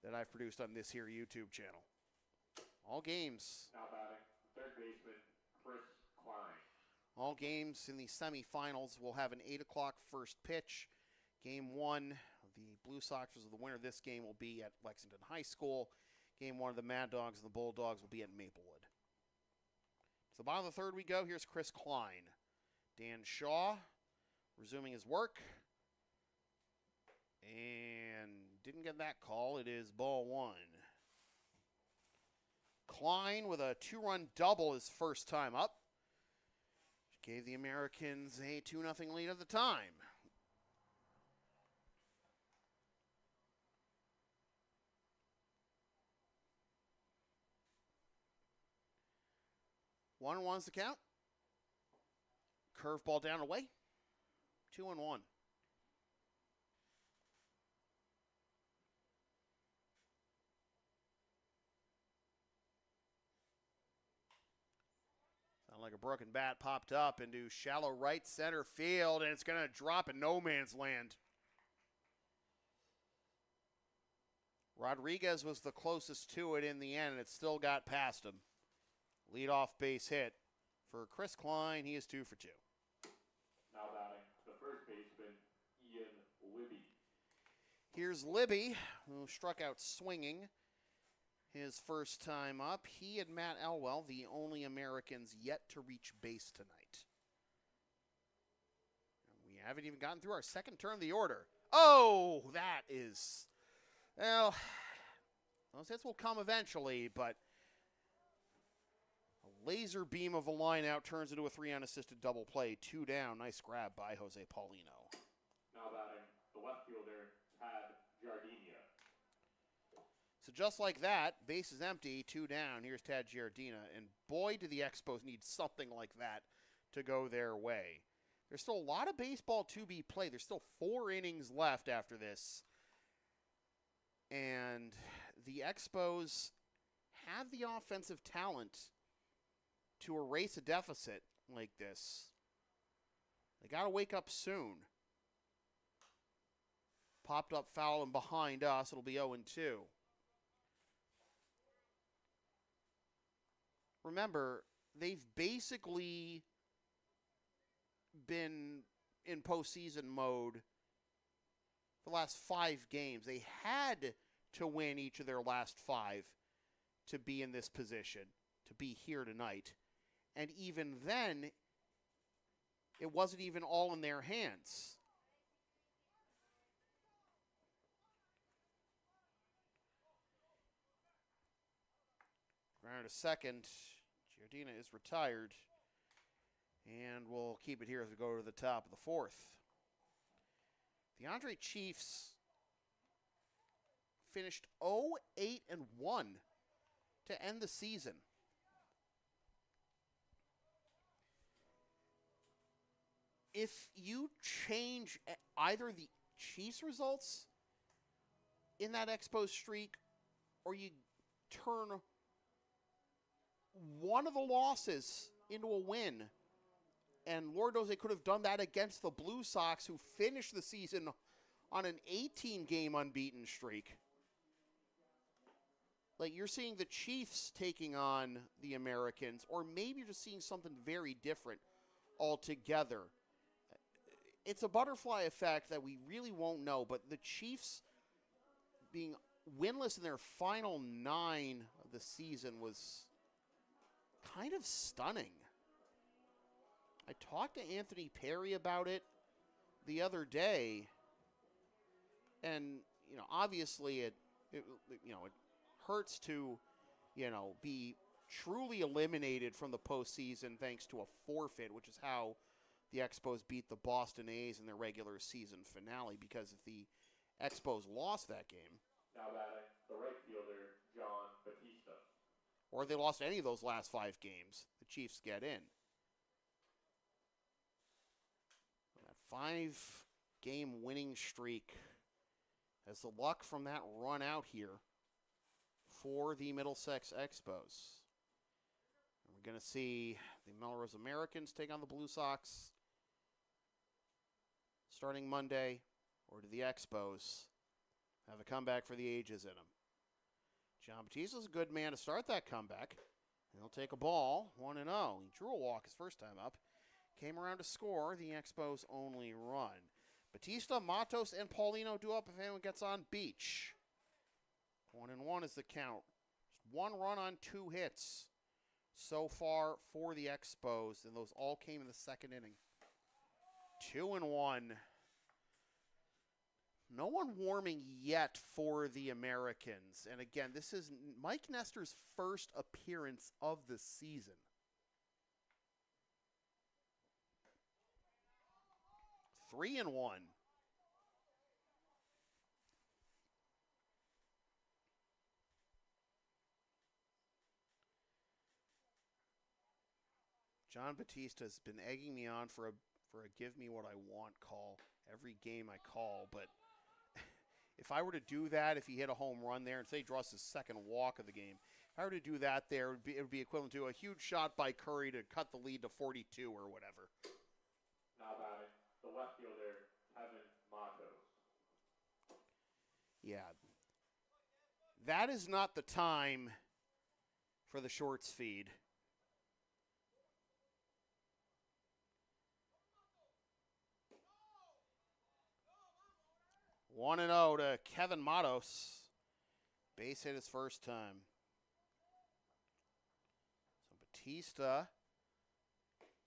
that I've produced on this here YouTube channel. All games.
Now batting, third baseman, Chris Klein.
All games in the semifinals will have an 8 o'clock first pitch. Game 1, the Blue Sox was the winner. This game will be at Lexington High School. Game 1 of the Mad Dogs and the Bulldogs will be at Maplewood. To the bottom of the third we go. Here's Chris Klein. Dan Shaw resuming his work. And didn't get that call. It is ball 1. Klein with a 2-run double his first time up. Gave the Americans a 2-0 lead at the time. One and one's the count. Curveball down away. 2-1. Sound like a broken bat popped up into shallow right center field, and it's going to drop in no man's land. Rodriguez was the closest to it in the end, and it still got past him. Leadoff base hit for Chris Klein. He is 2 for 2.
Now batting, the first baseman, Ian Libby.
Here's Libby, who struck out swinging his first time up. He and Matt Elwell, the only Americans yet to reach base tonight. We haven't even gotten through our second turn of the order. Oh, that is, well, those hits will come eventually, but a laser beam of a line out turns into a 3 unassisted double play. 2 down. Nice grab by Jose Paulino.
Now batting, the left fielder, Tad Giardina.
So just like that, base is empty, 2 down. Here's Tad Giardina. And boy, do the Expos need something like that to go their way. There's still a lot of baseball to be played. There's still 4 innings left after this. And the Expos have the offensive talent to erase a deficit like this. They got to wake up soon. Popped up foul and behind us. It'll be 0-2. Remember, they've basically been in postseason mode for the last 5 games. They had to win each of their last 5 to be in this position, to be here tonight. And even then, it wasn't even all in their hands. Ground to second. Giardina is retired. And we'll keep it here as we go to the top of the 4th. The Andre Chiefs finished 0-8-1 to end the season. If you change either the Chiefs results in that Expos streak, or you turn one of the losses into a win, and Lord knows they could have done that against the Blue Sox, who finished the season on an 18-game unbeaten streak. Like, you're seeing the Chiefs taking on the Americans, or maybe you're just seeing something very different altogether. It's a butterfly effect that we really won't know, but the Chiefs being winless in their final 9 of the season was kind of stunning. I talked to Anthony Perry about it the other day, and obviously it hurts to be truly eliminated from the postseason thanks to a forfeit, which is how the Expos beat the Boston A's in their regular season finale, because if the Expos lost that game,
Now batting, the right fielder, John Batista.
or they lost any of those last 5 games, the Chiefs get in. That 5-game winning streak has the luck from that run out here for the Middlesex Expos. And we're going to see the Melrose Americans take on the Blue Sox starting Monday, or do the Expos have a comeback for the ages in them? John Batista's a good man to start that comeback. He'll take a ball, 1-0. He drew a walk his first time up. Came around to score the Expos' only run. Batista, Matos, and Paulino do up if anyone gets on Beach. 1-1 is the count. Just 1 run on 2 hits so far for the Expos, and those all came in the second inning. 2-1. No one warming yet for the Americans. And again, this is Mike Nestor's first appearance of the season. Three and one. John Batista has been egging me on for a give me what I want call every game I call, but if I were to do that, if he hit a home run there and say he draws his second walk of the game, if I were to do that there, it would be equivalent to a huge shot by Curry to cut the lead to 42 or whatever.
Now batting, the left fielder, Kevin Matos.
Yeah. That is not the time for the shorts feed. One and 0 to Kevin Matos. Base hit his first time. So Batista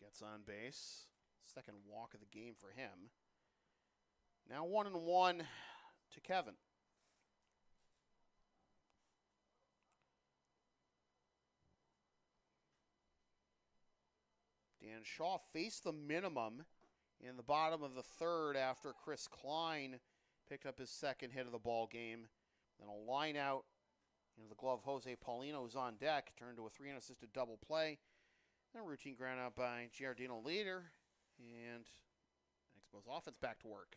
gets on base. Second walk of the game for him. Now 1-1 to Kevin. Dan Shaw faced the minimum in the bottom of the third after Chris Klein picked up his second hit of the ball game. Then a line out into the glove. Jose Paulino, who's on deck, turned to a 3-run assisted double play. And a routine ground out by Giardino Leader. And Expos offense back to work.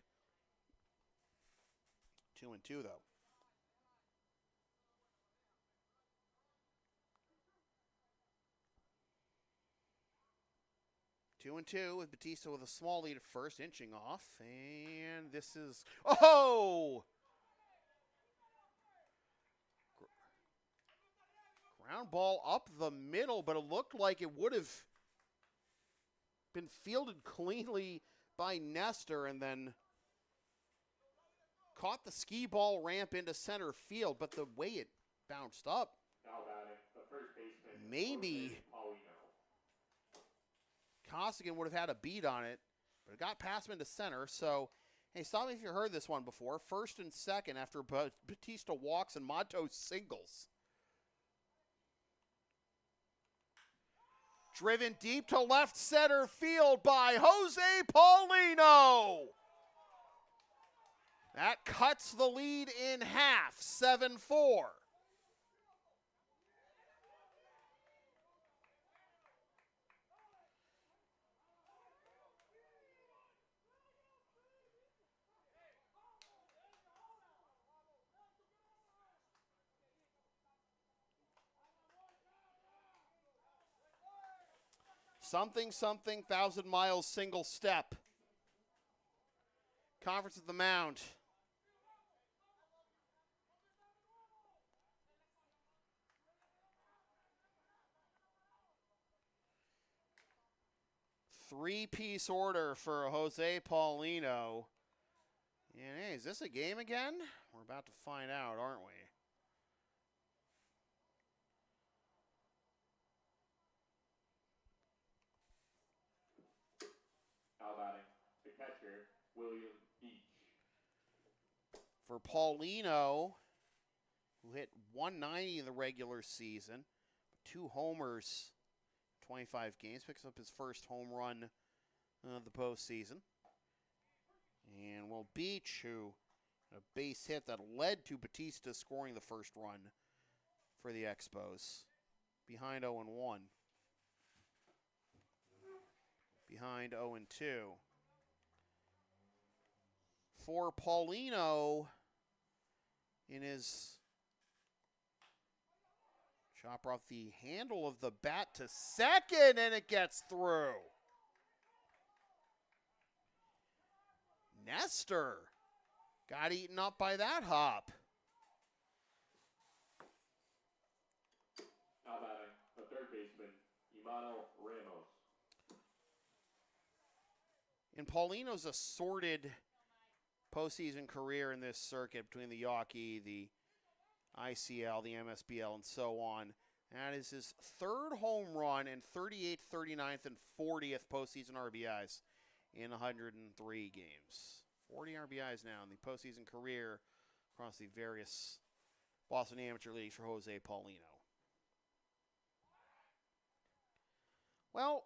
2-2 though. 2-2 with Batista with a small lead at first, inching off. And this is, oh! Ground ball up the middle, but it looked like it would have been fielded cleanly by Nestor and then caught the skee ball ramp into center field, but the way it bounced up,
Now batting, the first baseman,
maybe Costigan would have had a beat on it, but it got past him into center. So, hey, stop me if you heard this one before. First and second after Batista walks and Matos singles. Driven deep to left center field by Jose Paulino. That cuts the lead in half, 7-4. Something, 1,000 miles single step. Conference at the mound. Three-piece order for Jose Paulino. And hey, is this a game again? We're about to find out, aren't we?
Now batting, the catcher, William Beach.
For Paulino, who hit 190 in the regular season, 2 homers, 25 games, picks up his first home run of the postseason. And Will Beach, who had a base hit that led to Batista scoring the first run for the Expos, behind 0-1. behind 0-2. For Paulino in his chopper off the handle of the bat to second, and it gets through. Nestor got eaten up by that hop.
Now batting, the third baseman, Emmanuel Ramos.
In Paulino's assorted postseason career in this circuit between the Yawkey, the ICL, the MSBL, and so on, that is his third home run and 38th, 39th, and 40th postseason RBIs in 103 games. 40 RBIs now in the postseason career across the various Boston Amateur Leagues for Jose Paulino. Well,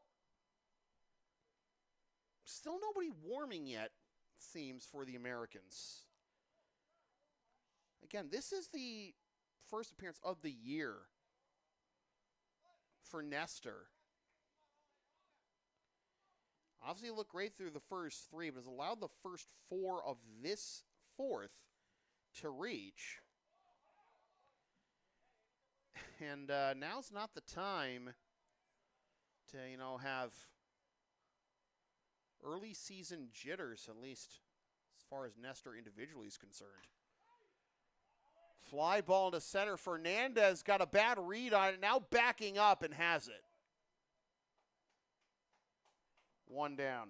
still nobody warming yet, it seems, for the Americans. Again, this is the first appearance of the year for Nestor. Obviously looked great through the first three, but has allowed the first four of this fourth to reach. And now's not the time to, have early season jitters, at least as far as Nestor individually is concerned. Fly ball into center. Fernandez got a bad read on it, now backing up and has it. One down.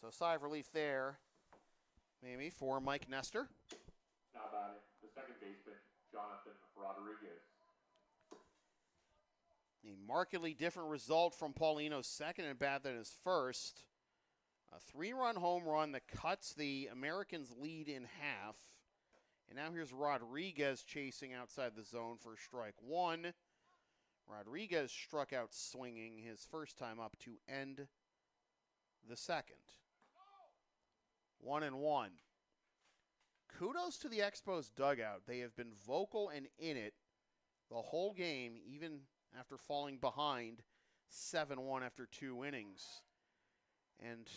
So sigh of relief there, maybe, for Mike Nestor.
Now batting, the second baseman, Jonathan Rodriguez.
A markedly different result from Paulino's second at bat than his first. A 3-run home run that cuts the Americans' lead in half. And now here's Rodriguez chasing outside the zone for strike one. Rodriguez struck out swinging his first time up to end the second. 1-1. Kudos to the Expos dugout. They have been vocal and in it the whole game, even after falling behind 7-1 after 2 innings. And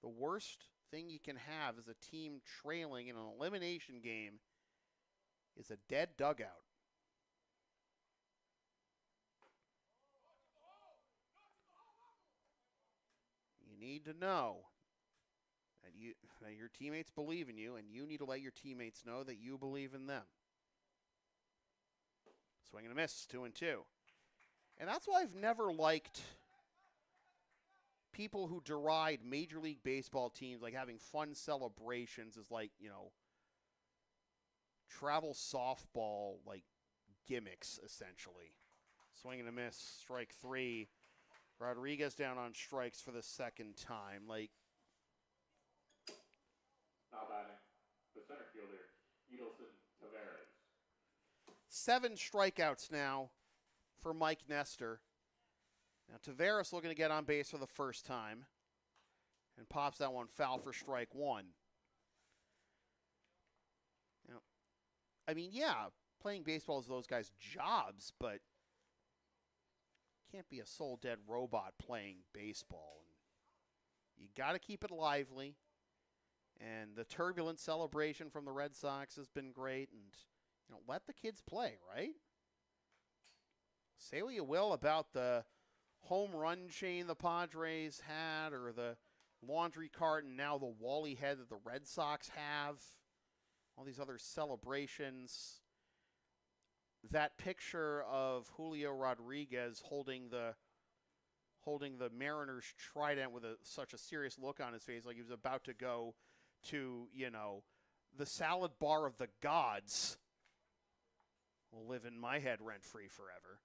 the worst thing you can have as a team trailing in an elimination game is a dead dugout. You need to know that your teammates believe in you, and you need to let your teammates know that you believe in them. Swing and a miss, 2-2. And that's why I've never liked people who deride Major League Baseball teams like having fun celebrations as travel softball gimmicks, essentially. Swing and a miss, strike 3. Rodriguez down on strikes for the second time.
Now batting, the center fielder, Middlesex.
7 strikeouts now for Mike Nestor. Now Tavares looking to get on base for the first time and pops that one foul for strike 1. Playing baseball is those guys' jobs, but can't be a soul dead robot playing baseball. And you got to keep it lively. And the turbulent celebration from the Red Sox has been great. And let the kids play, right? Say what you will about the home run chain the Padres had, or the laundry cart and now the Wally head that the Red Sox have. All these other celebrations. That picture of Julio Rodriguez holding the Mariners trident with such a serious look on his face, like he was about to go to, the salad bar of the gods, will live in my head rent-free forever.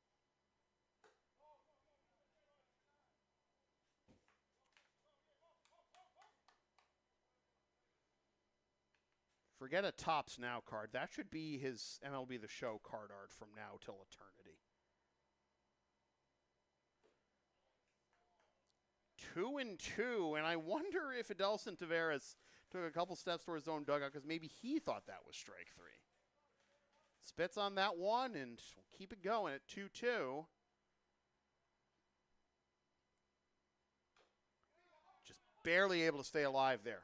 Forget a Tops Now card. That should be his MLB The Show card art from now till eternity. 2-2, and I wonder if Adelson Tavares took a couple steps towards his own dugout because maybe he thought that was strike 3. Spits on that one, and we'll keep it going at 2-2. barely able to stay alive there.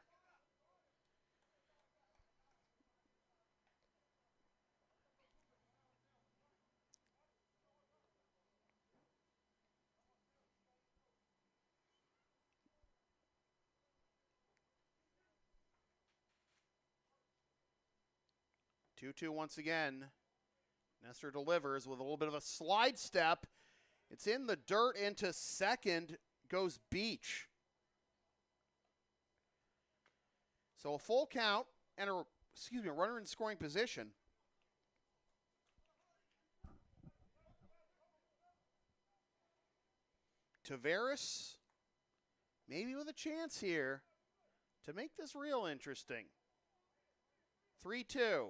Two once again. Nestor delivers with a little bit of a slide step. It's in the dirt into second. Goes Beach. So a full count and a runner in scoring position. Tavares maybe with a chance here to make this real interesting. 3-2.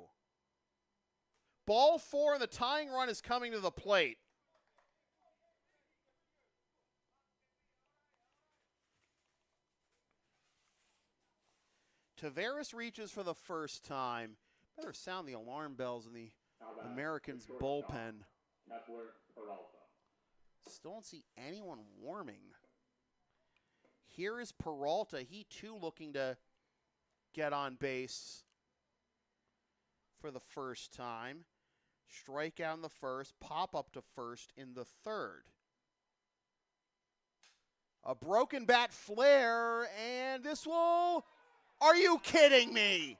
Ball 4 and the tying run is coming to the plate. Tavares reaches for the first time. Better sound the alarm bells in the Americans bullpen. Still don't see anyone warming. Here is Peralta. He too looking to get on base for the first time. Strikeout in the first, pop up to first in the third. A broken bat flare, and this will... Are you kidding me?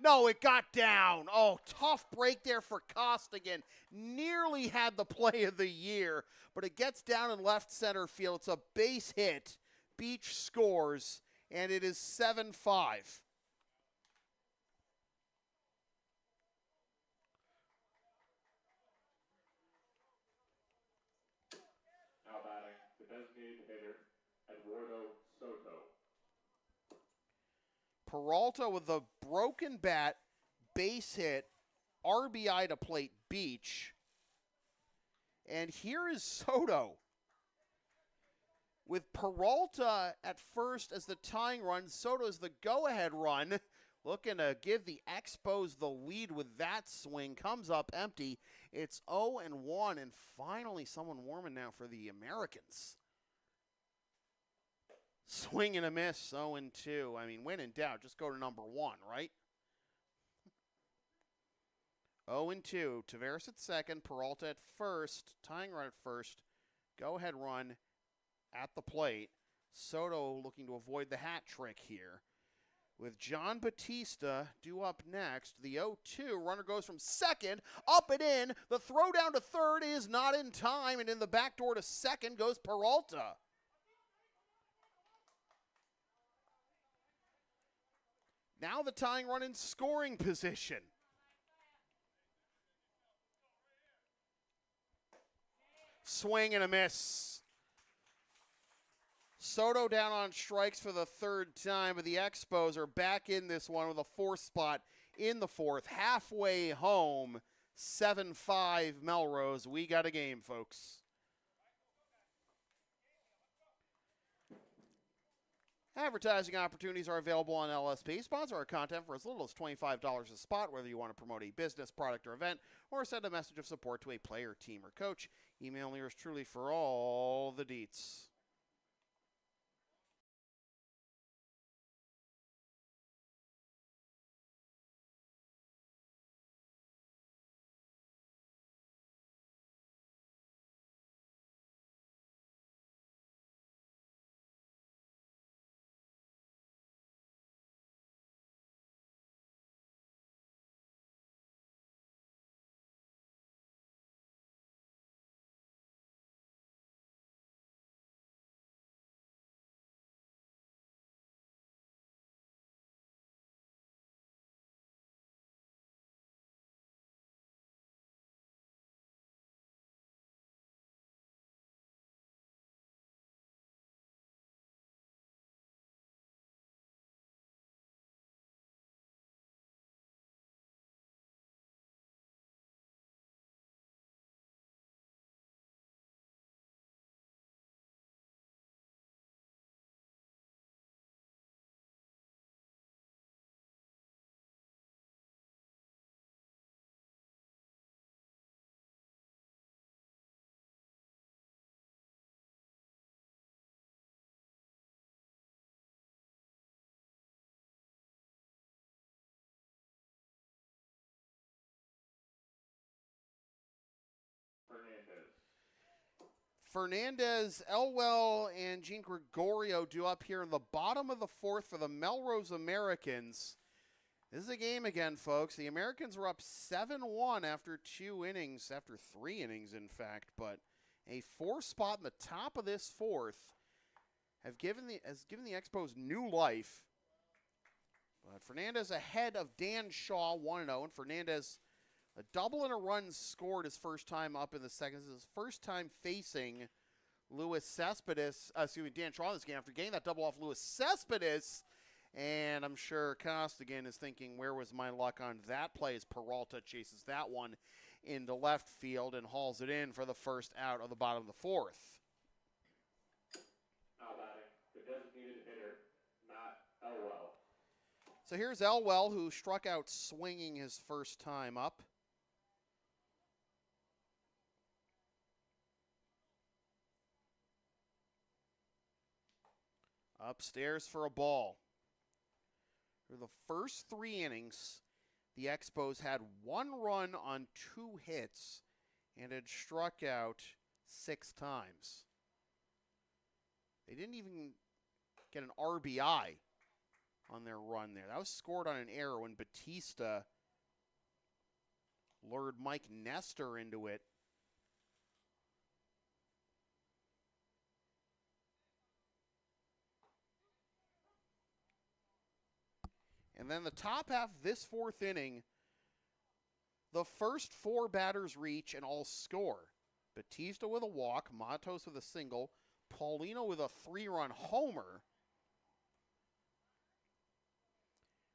No, it got down. Oh, tough break there for Costigan. Nearly had the play of the year, but it gets down in left center field. It's a base hit. Beach scores, and it is 7-5.
Now batting, the designated hitter, Eduardo Soto.
Peralta with the broken bat, base hit, RBI to plate Beach. And here is Soto. With Peralta at first as the tying run, Soto is the go-ahead run. Looking to give the Expos the lead with that swing. Comes up empty. It's 0-1, and finally someone warming now for the Americans. Swing and a miss, 0-2. I mean, when in doubt, just go to number 1, right? 0-2. Tavares at second, Peralta at first, tying run at first. Go-ahead run at the plate. Soto looking to avoid the hat trick here. With John Batista due up next, the 0-2 runner goes from second, up and in. The throw down to third is not in time, and in the back door to second goes Peralta. Now the tying run in scoring position. Swing and a miss. Soto down on strikes for the third time, but the Expos are back in this one with a 4th spot in the 4th. Halfway home, 7-5 Melrose. We got a game, folks. Advertising opportunities are available on LSP. Sponsor our content for as little as $25 a spot, whether you want to promote a business, product, or event, or send a message of support to a player, team, or coach. Email yours truly for all the deets. Fernandez, Elwell, and Gene Gregorio due up here in the bottom of the fourth for the Melrose Americans. This is a game again, folks. The Americans were up 7-1 after 3 innings, in fact. But a 4 spot in the top of this fourth has given the Expos new life. But Fernandez ahead of Dan Shaw, 1-0. And Fernandez, a double and a run scored his first time up in the second. This is his first time facing Dan Shaw in this game after getting that double off Luis Cespedes. And I'm sure Costigan is thinking, where was my luck on that play as Peralta chases that one into left field and hauls it in for the first out of the bottom of the fourth.
Now batting, the designated hitter, Matt Elwell.
So here's Elwell, who struck out swinging his first time up. Upstairs for a ball. For the first 3 innings, the Expos had 1 run on 2 hits and had struck out 6 times. They didn't even get an RBI on their run there. That was scored on an error when Batista lured Mike Nestor into it. And then the top half of this 4th inning, the first 4 batters reach and all score. Batista with a walk, Matos with a single, Paulino with a 3-run homer.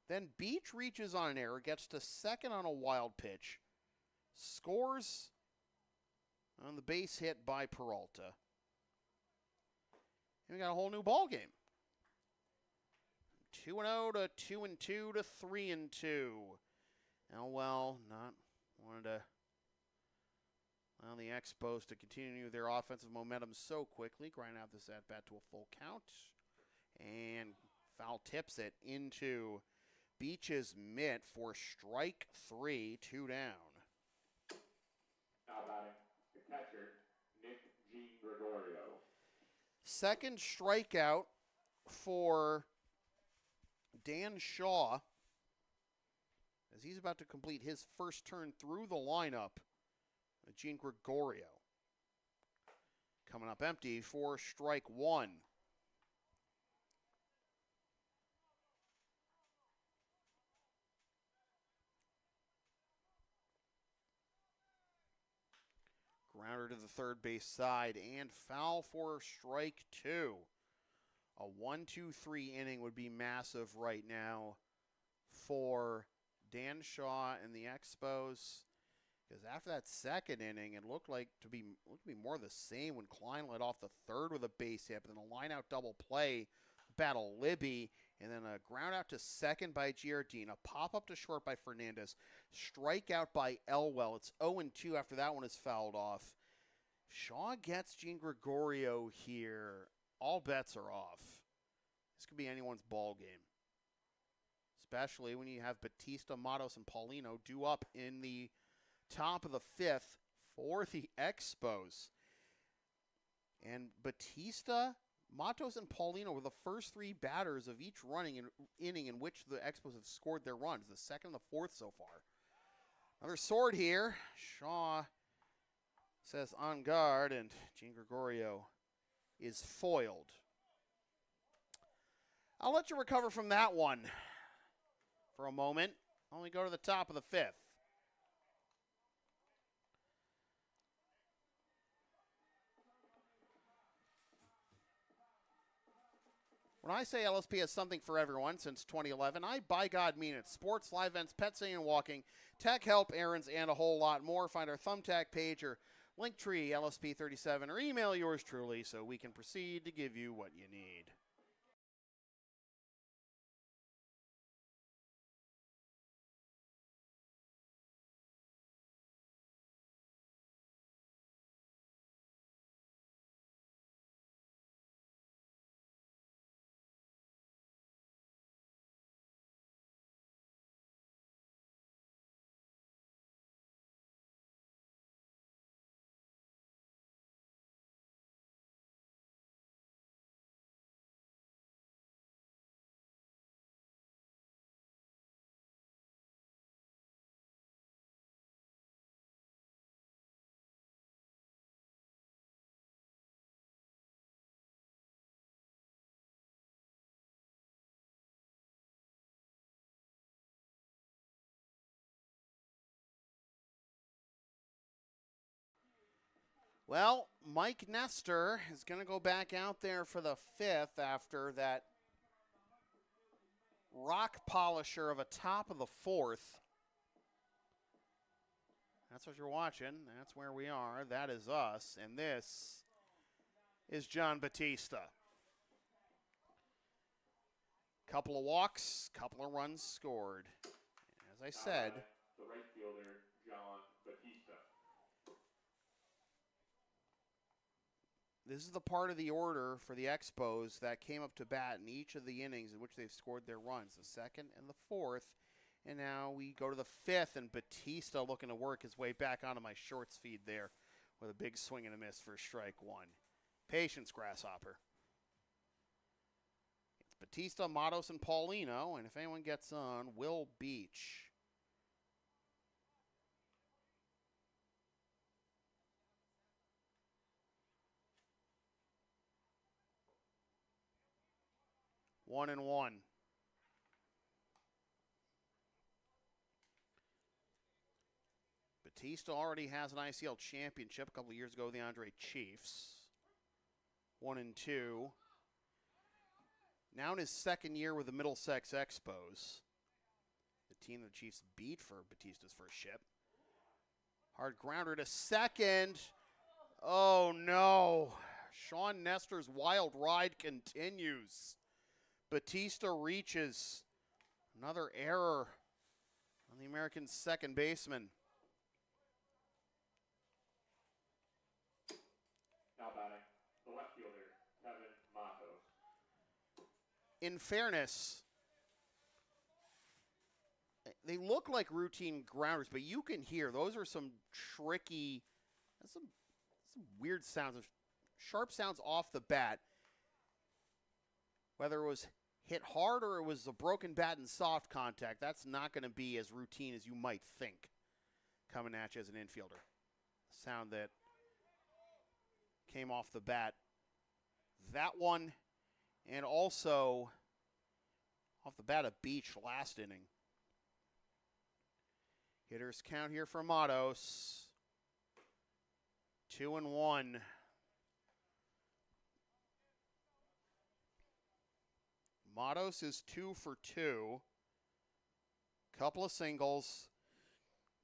Then Beach reaches on an error, gets to second on a wild pitch, scores on the base hit by Peralta. And we got a whole new ball game. 2-0 to 2-2 to 3-2. Elwell not wanted to allow the Expos to continue their offensive momentum so quickly. Grind out this at bat to a full count. And foul tips it into Beach's mitt for strike 3, 2 down.
Now batting, the catcher, Nick G. Gregorio.
Second strikeout for Dan Shaw as he's about to complete his first turn through the lineup. Gene Gregorio coming up empty for strike 1. Grounder to the third base side and foul for strike 2. A 1-2-3 inning would be massive right now for Dan Shaw and the Expos. Because after that second inning, it looked to be more the same when Klein led off the third with a base hit, but then a line-out double play, battle Libby, and then a ground out to second by Giardina, pop up to short by Fernandez, strikeout by Elwell. It's 0-2 after that one is fouled off. Shaw gets Gene Gregorio here. All bets are off. This could be anyone's ball game, especially when you have Batista, Matos, and Paulino due up in the top of the 5th for the Expos. And Batista, Matos, and Paulino were the first 3 batters of each inning in which the Expos have scored their runs, the second and the 4th so far. Another sword here. Shaw says on guard, and Gene Gregorio is foiled. I'll let you recover from that one for a moment. Only go to the top of the 5th. When I say LSP has something for everyone since 2011, I by God mean it. Sports, live events, pet sitting and walking, tech help, errands, and a whole lot more. Find our Thumbtack page or Linktree LSP37 or email yours truly so we can proceed to give you what you need. Well, Mike Nestor is going to go back out there for the 5th after that rock polisher of a top of the 4th. That's what you're watching. That's where we are. That is us. And this is John Batista. Couple of walks, couple of runs scored. As I said,
the right fielder, John Batista.
This is the part of the order for the Expos that came up to bat in each of the innings in which they've scored their runs, the 2nd and the 4th. And now we go to the 5th, and Batista looking to work his way back onto my shorts feed there with a big swing and a miss for strike 1. Patience, Grasshopper. It's Batista, Matos, and Paulino, and if anyone gets on, Will Beach. One and one. Batista already has an ICL championship a couple of years ago with the Andre Chiefs. 1 and 2. Now in his 2nd year with the Middlesex Expos. The team the Chiefs beat for Batista's first ship. Hard grounder to second. Oh no. Sean Nestor's wild ride continues. Batista reaches. Another error on the American second baseman.
Now batting, the left fielder, Kevin Matos.
In fairness, they look like routine grounders, but you can hear those are some tricky, some weird sounds, sharp sounds off the bat. Whether it was hit hard or it was a broken bat in soft contact, that's not going to be as routine as you might think coming at you as an infielder. Sound that came off the bat. That one, and also off the bat of Beach last inning. Hitters count here for Matos. 2 and 1. Matos is 2 for 2. Couple of singles.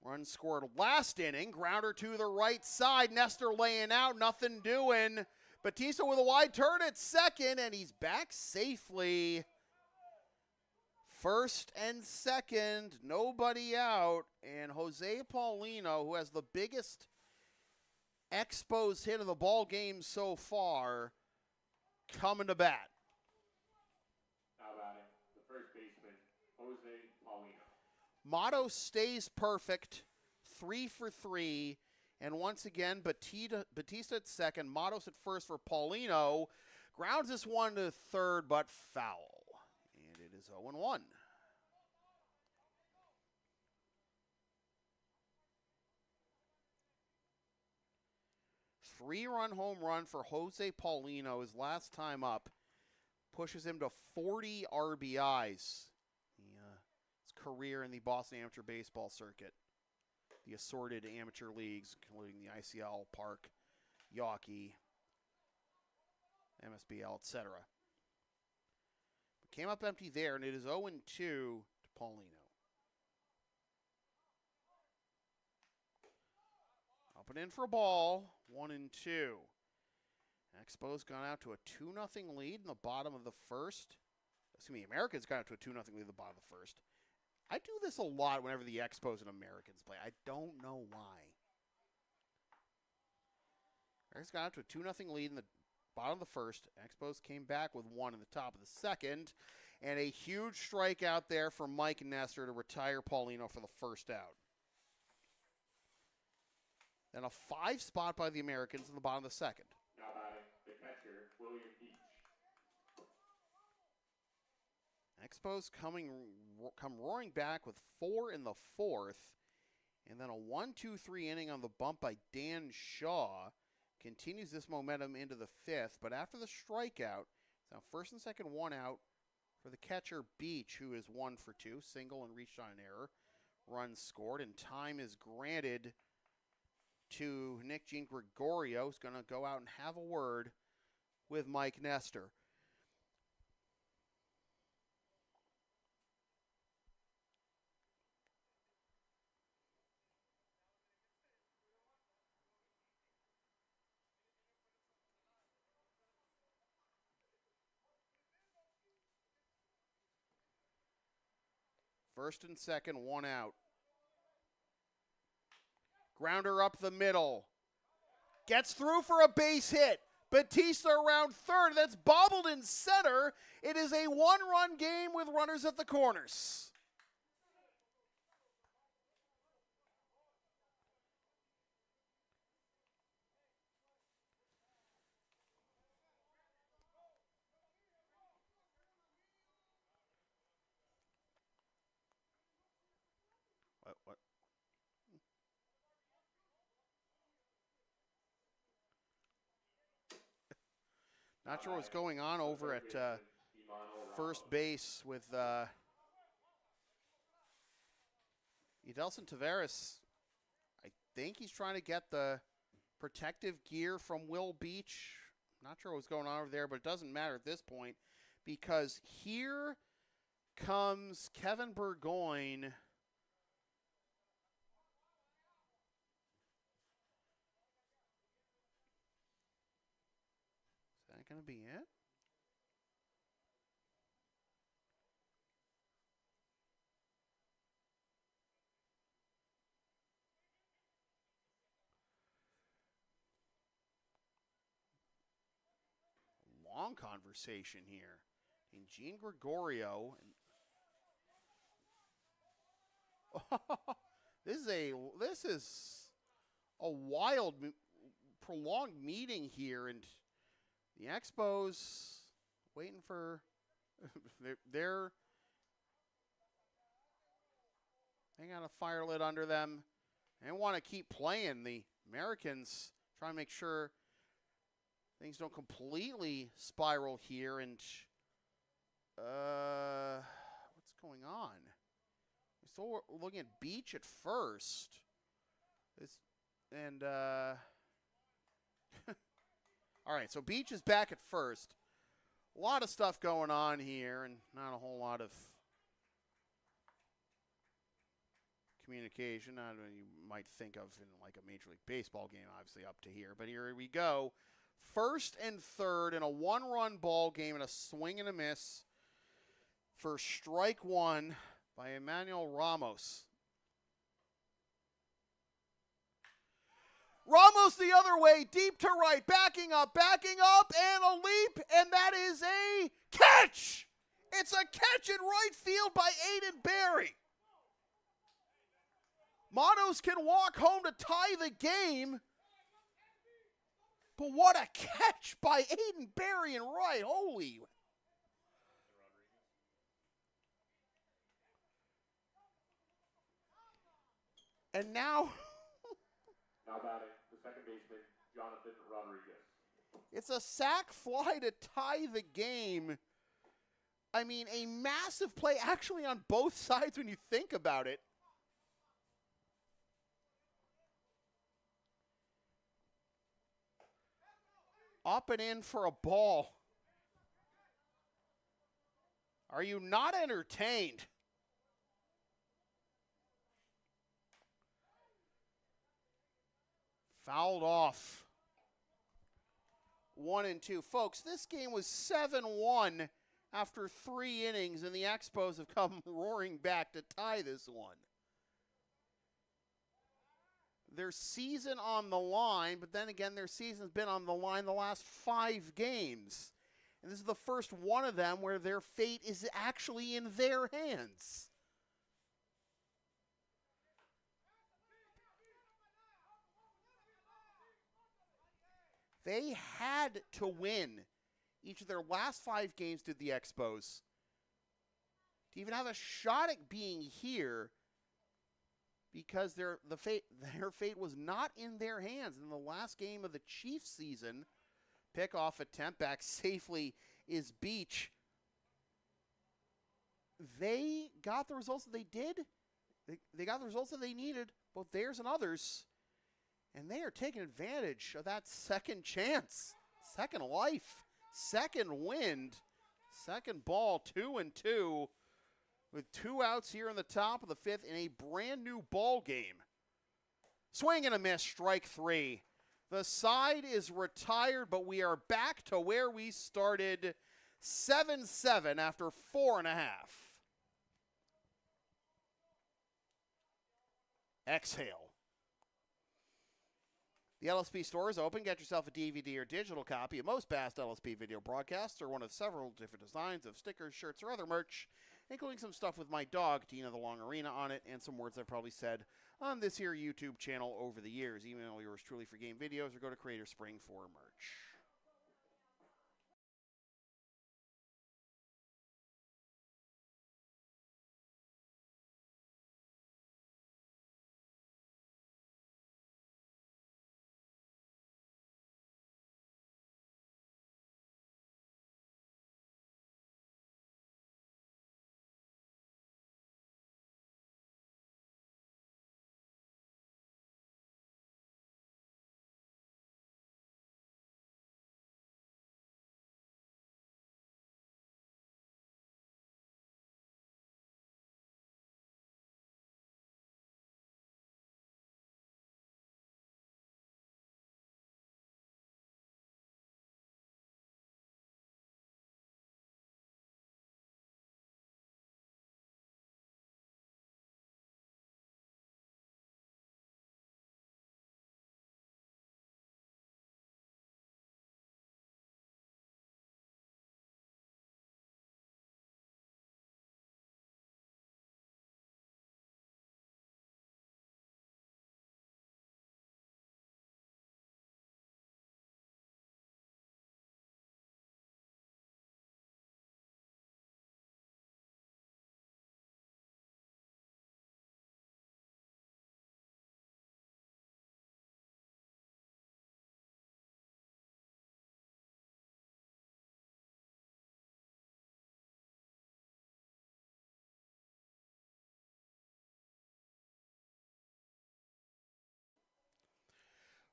Run scored last inning. Grounder to the right side. Nestor laying out. Nothing doing. Batista with a wide turn at second, and he's back safely. First and second. Nobody out. And Jose Paulino, who has the biggest Expos hit of the ball game so far, coming to bat.
The first baseman, Jose Paulino.
Matos stays perfect, 3 for 3. And once again, Batista at second, Matos at first for Paulino. Grounds this one to third, but foul. And it is 0-1. Three-run home run for Jose Paulino, his last time up. Pushes him to 40 RBIs. His career in the Boston Amateur Baseball circuit. The assorted amateur leagues, including the ICL, Park, Yawkey, MSBL, etc. Came up empty there, and it is 0-2 to Paulino. Up and in for a ball, 1-2. Expos gone out to a 2-0 lead in the bottom of the first. Americans got out to a 2-0 lead in the bottom of the first. I do this a lot whenever the Expos and Americans play. I don't know why. Americans got out to a 2-0 lead in the bottom of the first. Expos came back with one in the top of the second. And a huge strikeout there from Mike Nestor to retire Paulino for the first out. Then a 5 spot by the Americans in the bottom of the second.
Now batting, the catcher, William Beach.
Expos come roaring back with 4 in the fourth. And then a 1-2-3 inning on the bump by Dan Shaw. Continues this momentum into the fifth. But after the strikeout, now first and second, one out for the catcher Beach, who is 1 for 2. Single and reached on an error. Runs scored, and time is granted to Nick Jean Gregorio, who's going to go out and have a word with Mike Nestor. First and second, one out. Grounder up the middle. Gets through for a base hit. Batista around third. That's bobbled in center. It is a one-run game with runners at the corners. What? Not sure what's going on over at first base with Edelson Taveras. I think he's trying to get the protective gear from Will Beach. Not sure what's going on over there, but it doesn't matter at this point because here comes Kevin Burgoyne. Is that going to be it? Long conversation here in Jean Gregorio. This is a wild, prolonged meeting here, and the Expos waiting for they got a fire lit under them. They want to keep playing. The Americans trying to make sure things don't completely spiral here, and what's going on? We're still looking at Beach at first. All right, so Beach is back at first. A lot of stuff going on here, and not a whole lot of communication. You might think of in like a Major League Baseball game, obviously up to here. But here we go. First and third in a one-run ball game and a swing and a miss for strike one by Emmanuel Ramos. Ramos the other way, deep to right, backing up, and a leap, and that is a catch! It's a catch in right field by Aiden Berry. Manos can walk home to tie the game. But what a catch by Aiden Berry in right. Holy. And now
batting, the second baseman, Jonathan Rodriguez.
It's a sac fly to tie the game. I mean, a massive play actually on both sides when you think about it. Up and in for a ball. Are you not entertained? Fouled off. 1-2. Folks, this game was 7-1 after 3 innings, and the Expos have come roaring back to tie this one. Their season on the line, but then again, their season's been on the line the last 5 games. And this is the first one of them where their fate is actually in their hands. They had to win each of their last 5 games, did the Expos, to even have a shot at being here, because their fate was not in their hands. In the last game of the Chiefs season, pickoff attempt back safely is Beach. They got the results that they did. They got the results that they needed, both theirs and others. And they are taking advantage of that second chance, second life, second wind, second ball, 2-2, with 2 outs here in the top of the 5th in a brand new ball game. Swing and a miss, strike 3. The side is retired, but we are back to where we started, 7-7 after 4.5. Exhale. The LSP store is open. Get yourself a DVD or digital copy of most past LSP video broadcasts or one of several different designs of stickers, shirts, or other merch, including some stuff with my dog, Tina the Long Arena, on it, and some words I've probably said on this here YouTube channel over the years. Email yours truly for game videos or go to Creator Spring for merch.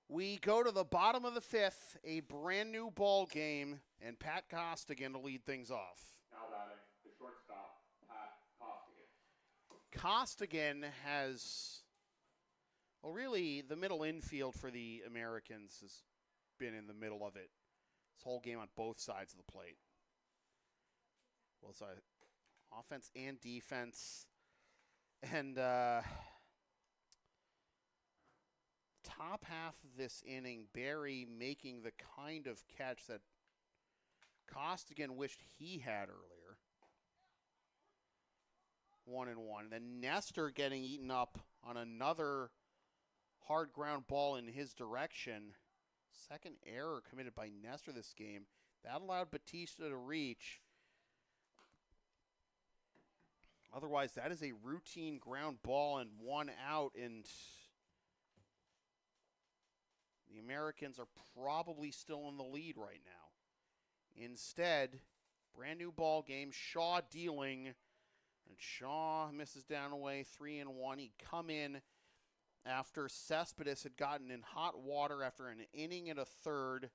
We go to the bottom of the 5th, a brand new ball game, and Pat Costigan to lead things off.
Now batting, the shortstop, Pat Costigan.
Costigan has, well, really, the middle infield for the Americans has been in the middle of it. This whole game on both sides of the plate. Well, so offense and defense. And top half of this inning, Barry making the kind of catch that Costigan wished he had earlier. 1-1. Then Nestor getting eaten up on another hard ground ball in his direction. Second error committed by Nestor this game. That allowed Batista to reach. Otherwise, that is a routine ground ball and 1 out, and the Americans are probably still in the lead right now. Instead, brand new ball game, Shaw dealing, and Shaw misses down away, 3-1. He'd come in after Cespedes had gotten in hot water after an inning and a third.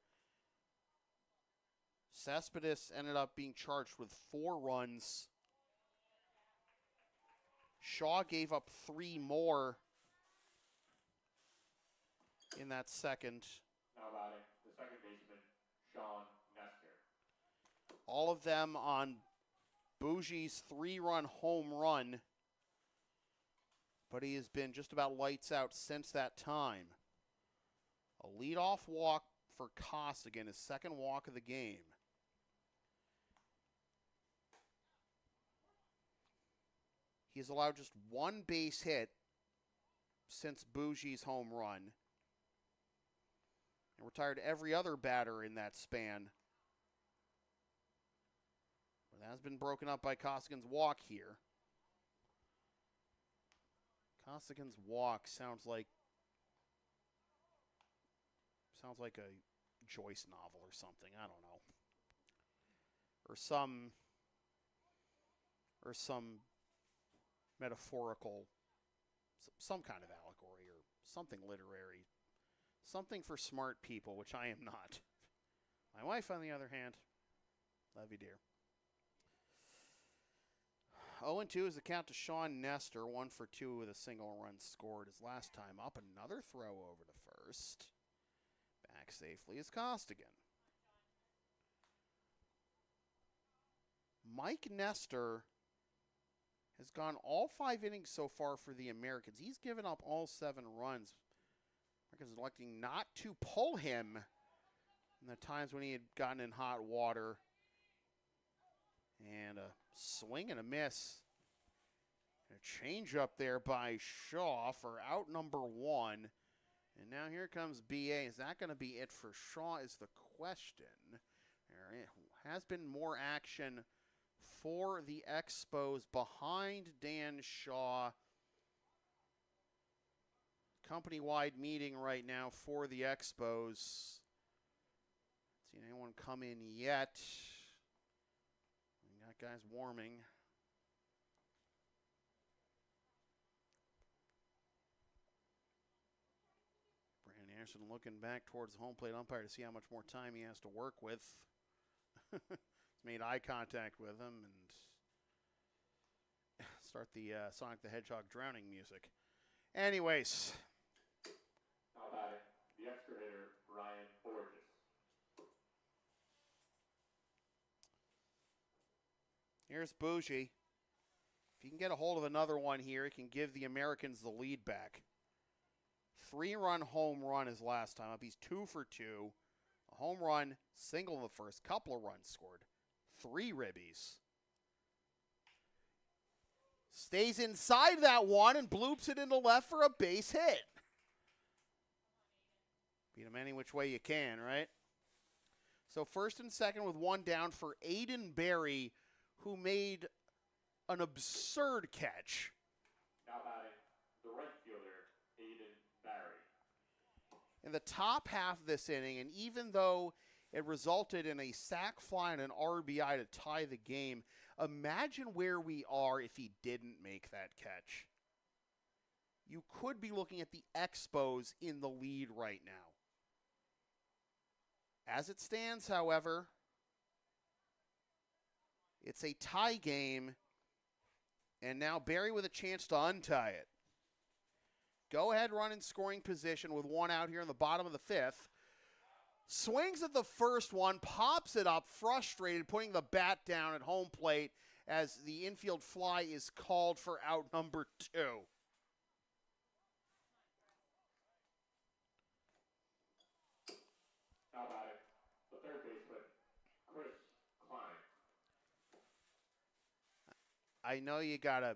Cespedes ended up being charged with 4 runs. Shaw gave up 3 more in that second.
Now batting, the second baseman, Sean Nestor.
All of them on Bougie's 3-run home run. But he has been just about lights out since that time. A leadoff walk for Costigan, his second walk of the game. He's allowed just 1 base hit since Bougie's home run. And retired every other batter in that span. But that has been broken up by Costigan's walk here. Costigan's walk sounds like a Joyce novel or something. I don't know. Or some metaphorical, some kind of allegory or something literary. something for smart people, which I am not. My wife, on the other hand, love you, dear. 0-2 is the count to Sean Nestor, 1 for 2 with a single run scored his last time up. Another throw over to first. Back safely is Costigan. Mike Nestor has gone all 5 innings so far for the Americans. He's given up all 7 runs. Americans electing not to pull him in the times when he had gotten in hot water. And a swing and a miss. A change up there by Shaw for out number 1. And now here comes BA. Is that going to be it for Shaw is the question. There has been more action for the Expos behind Dan Shaw. Company-wide meeting right now for the Expos. Not seen anyone come in yet. We got guys warming. Brandon Anderson looking back towards the home plate umpire to see how much more time he has to work with. He's made eye contact with him and start the Sonic the Hedgehog drowning music. Anyways.
How about it? The extra hitter, Ryan Borges.
Here's Bougie. If he can get a hold of another one here, he can give the Americans the lead back. 3-run home run his last time up. He's 2 for 2. A home run, single in the first, couple of runs scored. 3 ribbies. Stays inside that one and bloops it into left for a base hit. Beat him any which way you can, right? So first and second with 1 down for Aiden Berry, who made an absurd catch.
Now batting, the right fielder, Aiden Barry.
In the top half of this inning, and even though it resulted in a sac fly and an RBI to tie the game, imagine where we are if he didn't make that catch. You could be looking at the Expos in the lead right now. As it stands, however, it's a tie game, and now Barry with a chance to untie it. Go ahead, run in scoring position with 1 out here in the bottom of the 5th. Swings at the first one, pops it up, frustrated, putting the bat down at home plate as the infield fly is called for out number 2.
How about it? The third baseman, Chris Klein.
I know you got a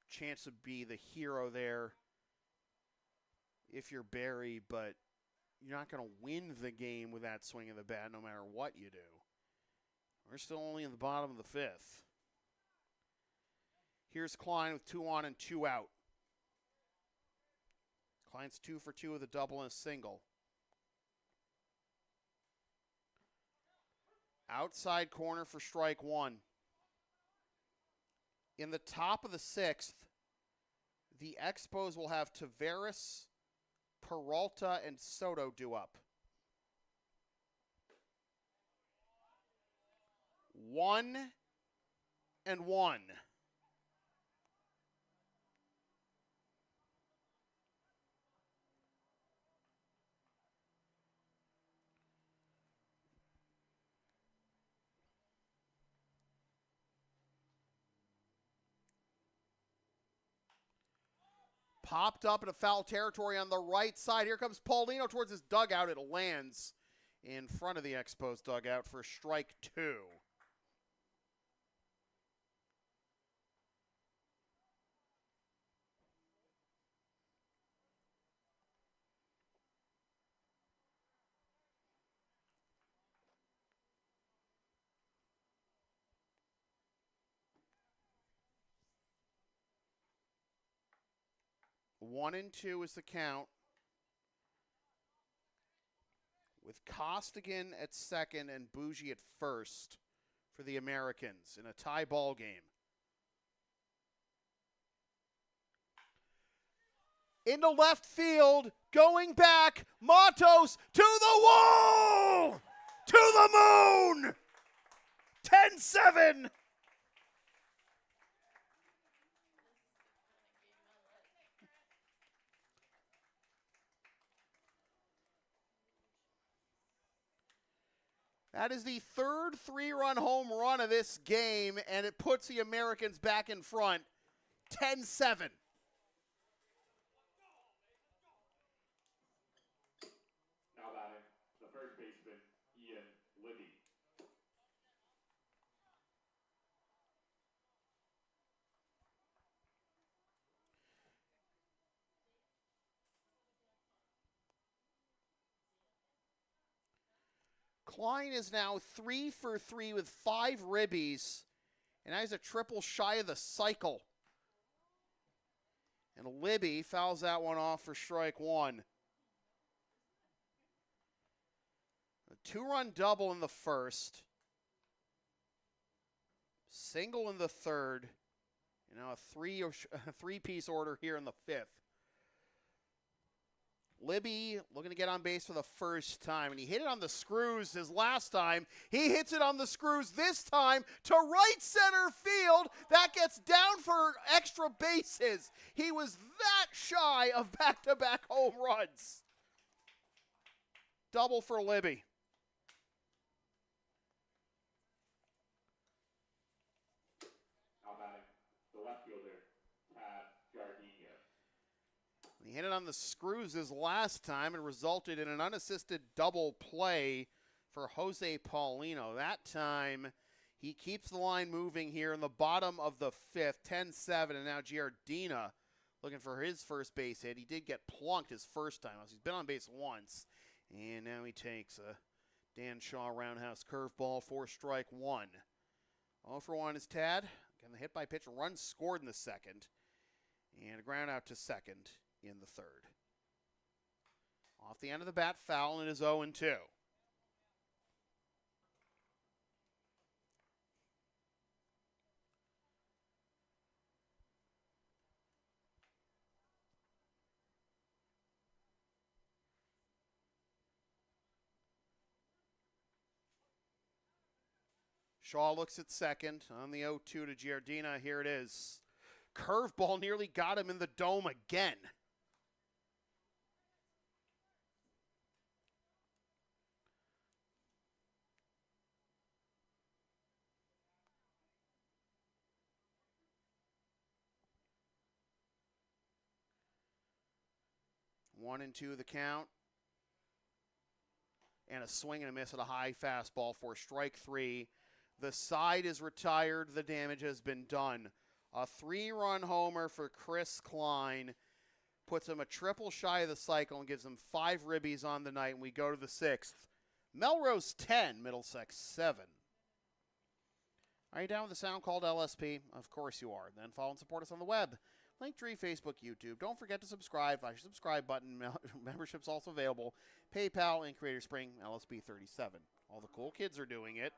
chance to be the hero there if you're Barry, but you're not going to win the game with that swing of the bat no matter what you do. We're still only in the bottom of the 5th. Here's Klein with 2 on and 2 out. Klein's 2 for 2 with a double and a single. Outside corner for strike 1. In the top of the 6th, the Expos will have Taveras, Peralta, and Soto due up. 1-1. Popped up into foul territory on the right side. Here comes Paulino towards his dugout. It lands in front of the Expos dugout for strike 2. One and 2 is the count, with Costigan at second and Bougie at first for the Americans in a tie ball game. into left field, going back, Matos to the wall! To the moon! 10-7! That is the third three-run home run of this game, and it puts the Americans back in front, 10-7.
Now batting, the first baseman, Ian Libby.
Klein is now 3 for 3 with 5 ribbies, and that is a triple shy of the cycle. And Libby fouls that one off for strike one. A 2-run double in the first. Single in the third. And now a three-piece order here in the fifth. Libby looking to get on base for the first time, and he hit it on the screws his last time. He hits it on the screws this time to right center field. That gets down for extra bases. He was that shy of back-to-back home runs. Double for Libby.
Now batting, the left fielder, Tad Jardinho.
He hit it on the screws his last time and resulted in an unassisted double play for Jose Paulino. That time, he keeps the line moving here in the bottom of the fifth, 10-7, and now Giardina looking for his first base hit. He did get plunked his first time. He's been on base once, and now he takes a Dan Shaw roundhouse curveball for strike one. 0 for 1 is Tad. Again, the hit by pitch, run scored in the second, and a ground out to second in the third. Off the end of the bat, foul, and it is 0-2. Shaw looks at second on the 0-2 to Giardina. Here it is. Curveball nearly got him in the dome again. One and two the count. And a swing and a miss at a high fastball for strike three. The side is retired. The damage has been done. A 3-run homer for Chris Klein puts him a triple shy of the cycle and gives him 5 ribbies on the night. And we go to the 6th. Melrose 10, Middlesex 7. Are you down with the sound called LSP? Of course you are. Then follow and support us on the web. Linktree, Facebook, YouTube. Don't forget to subscribe. Flash the subscribe button. Membership's also available. PayPal and Creator Spring, LSP 37. All the cool kids are doing it.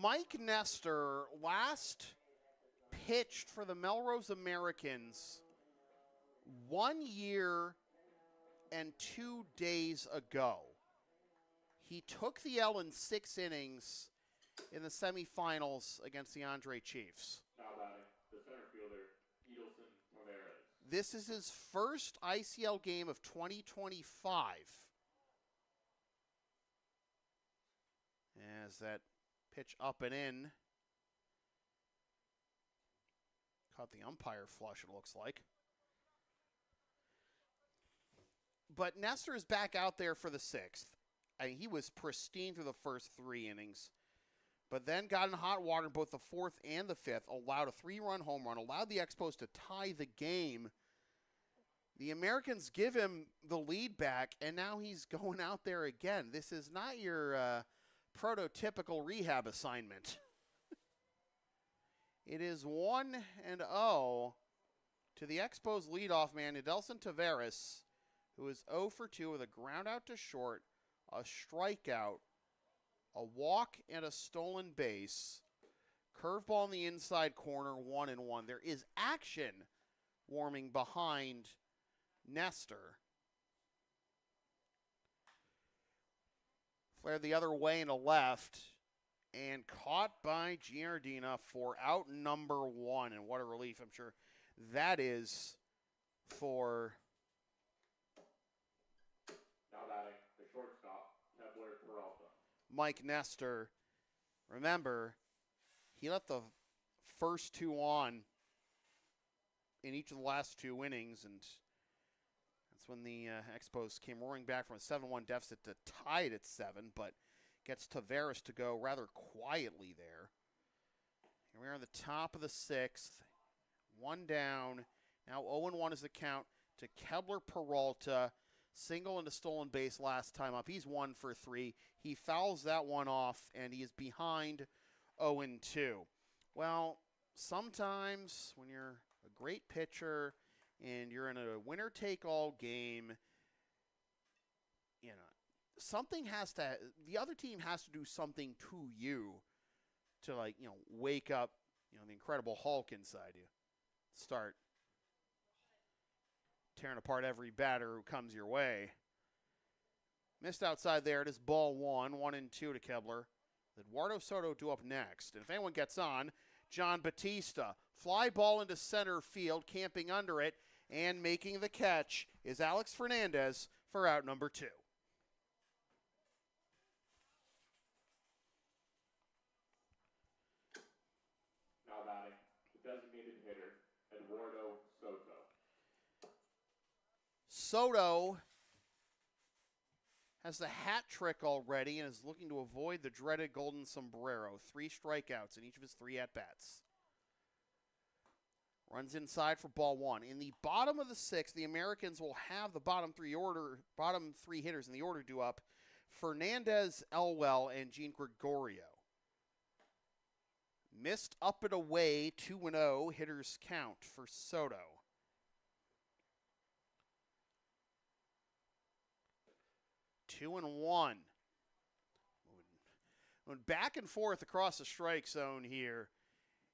Mike Nestor last pitched for the Melrose Americans 1 year and 2 days ago. He took the L in 6 innings in the semifinals against the Andre Chiefs.
Now batting, the center fielder, Middlesex.
This is his first ICL game of 2025. As that pitch up and in. Caught the umpire flush, it looks like. But Nestor is back out there for the 6th. I mean, he was pristine through the first 3 innings, but then got in hot water in both the 4th and the 5th, allowed a 3-run home run, allowed the Expos to tie the game. The Americans give him the lead back, and now he's going out there again. This is not your prototypical rehab assignment. It is 1-0 to the Expos leadoff man, Edelson Taveras, who is 0 for 2 with a ground out to short, a strikeout, a walk, and a stolen base. Curveball in the inside corner, 1-1. There is action warming behind Nestor. Flared the other way and a left, and caught by Giardina for out number 1. And what a relief, I'm sure that is for
Now batting, the shortstop, Peralta.
Mike Nestor. Remember, he let the first 2 on in each of the last 2 innings, and that's when the Expos came roaring back from a 7-1 deficit to tie it at 7, but gets Taveras to go rather quietly there. Here we are on the top of the 6th. 1 down. Now 0-1 is the count to Kepler Peralta. Single and a stolen base last time up. He's 1 for 3. He fouls that one off, and he is behind 0-2. Well, sometimes when you're a great pitcher and you're in a winner-take-all game, you know, something has to, the other team has to do something to you to, like, you know, wake up, you know, the Incredible Hulk inside you. Start tearing apart every batter who comes your way. Missed outside there. It is ball 1, 1-2 to Kepler. Eduardo Soto due up next. And if anyone gets on, John Batista. Fly ball into center field, camping under it, and making the catch is Alex Fernandez for out number 2.
Now batting, the designated hitter, Eduardo Soto.
Soto has the hat trick already and is looking to avoid the dreaded golden sombrero. 3 strikeouts in each of his 3 at-bats. Runs inside for ball 1. In the bottom of the 6th, the Americans will have the bottom 3 hitters in the order due up. Fernandez, Elwell, and Gene Gregorio. Missed up and away, 2-0 hitters count for Soto. Two and 1. Moving back and forth across the strike zone here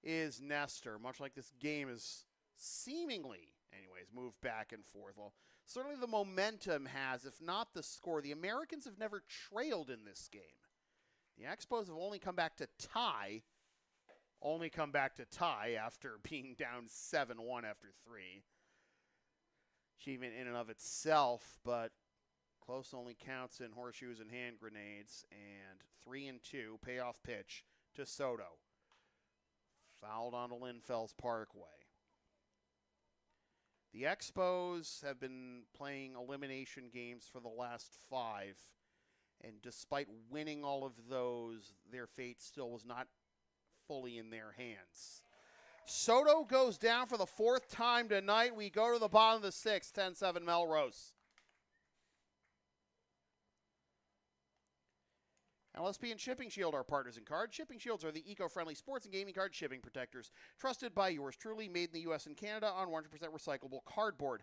is Nestor. Much like this game is seemingly, anyways, moved back and forth. Well, certainly the momentum has, if not the score. The Americans have never trailed in this game. The Expos have only come back to tie. After being down 7-1 after 3. Achievement in and of itself, but close only counts in horseshoes and hand grenades. And 3-2 payoff pitch to Soto. Fouled onto Linfels Parkway. The Expos have been playing elimination games for the last 5. And despite winning all of those, their fate still was not fully in their hands. Soto goes down for the 4th time tonight. We go to the bottom of the 6th, 10-7 Melrose. LSP and Shipping Shield are partners in cards. Shipping Shields are the eco-friendly sports and gaming card shipping protectors trusted by yours truly, made in the U.S. and Canada on 100% recyclable cardboard.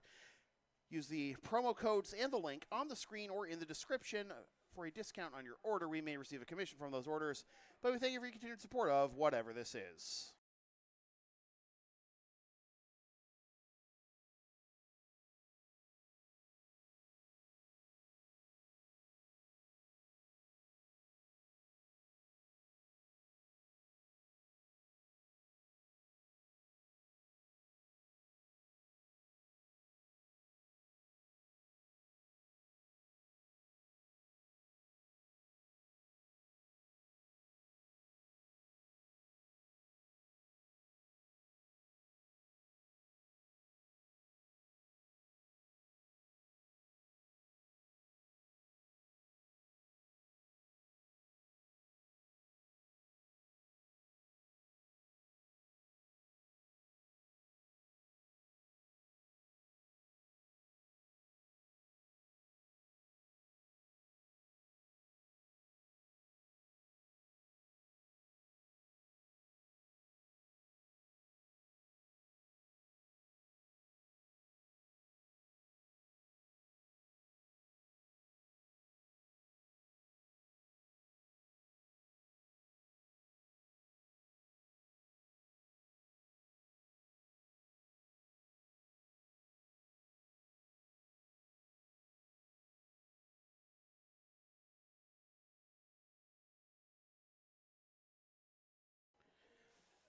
Use the promo codes and the link on the screen or in the description for a discount on your order. We may receive a commission from those orders, but we thank you for your continued support of whatever this is.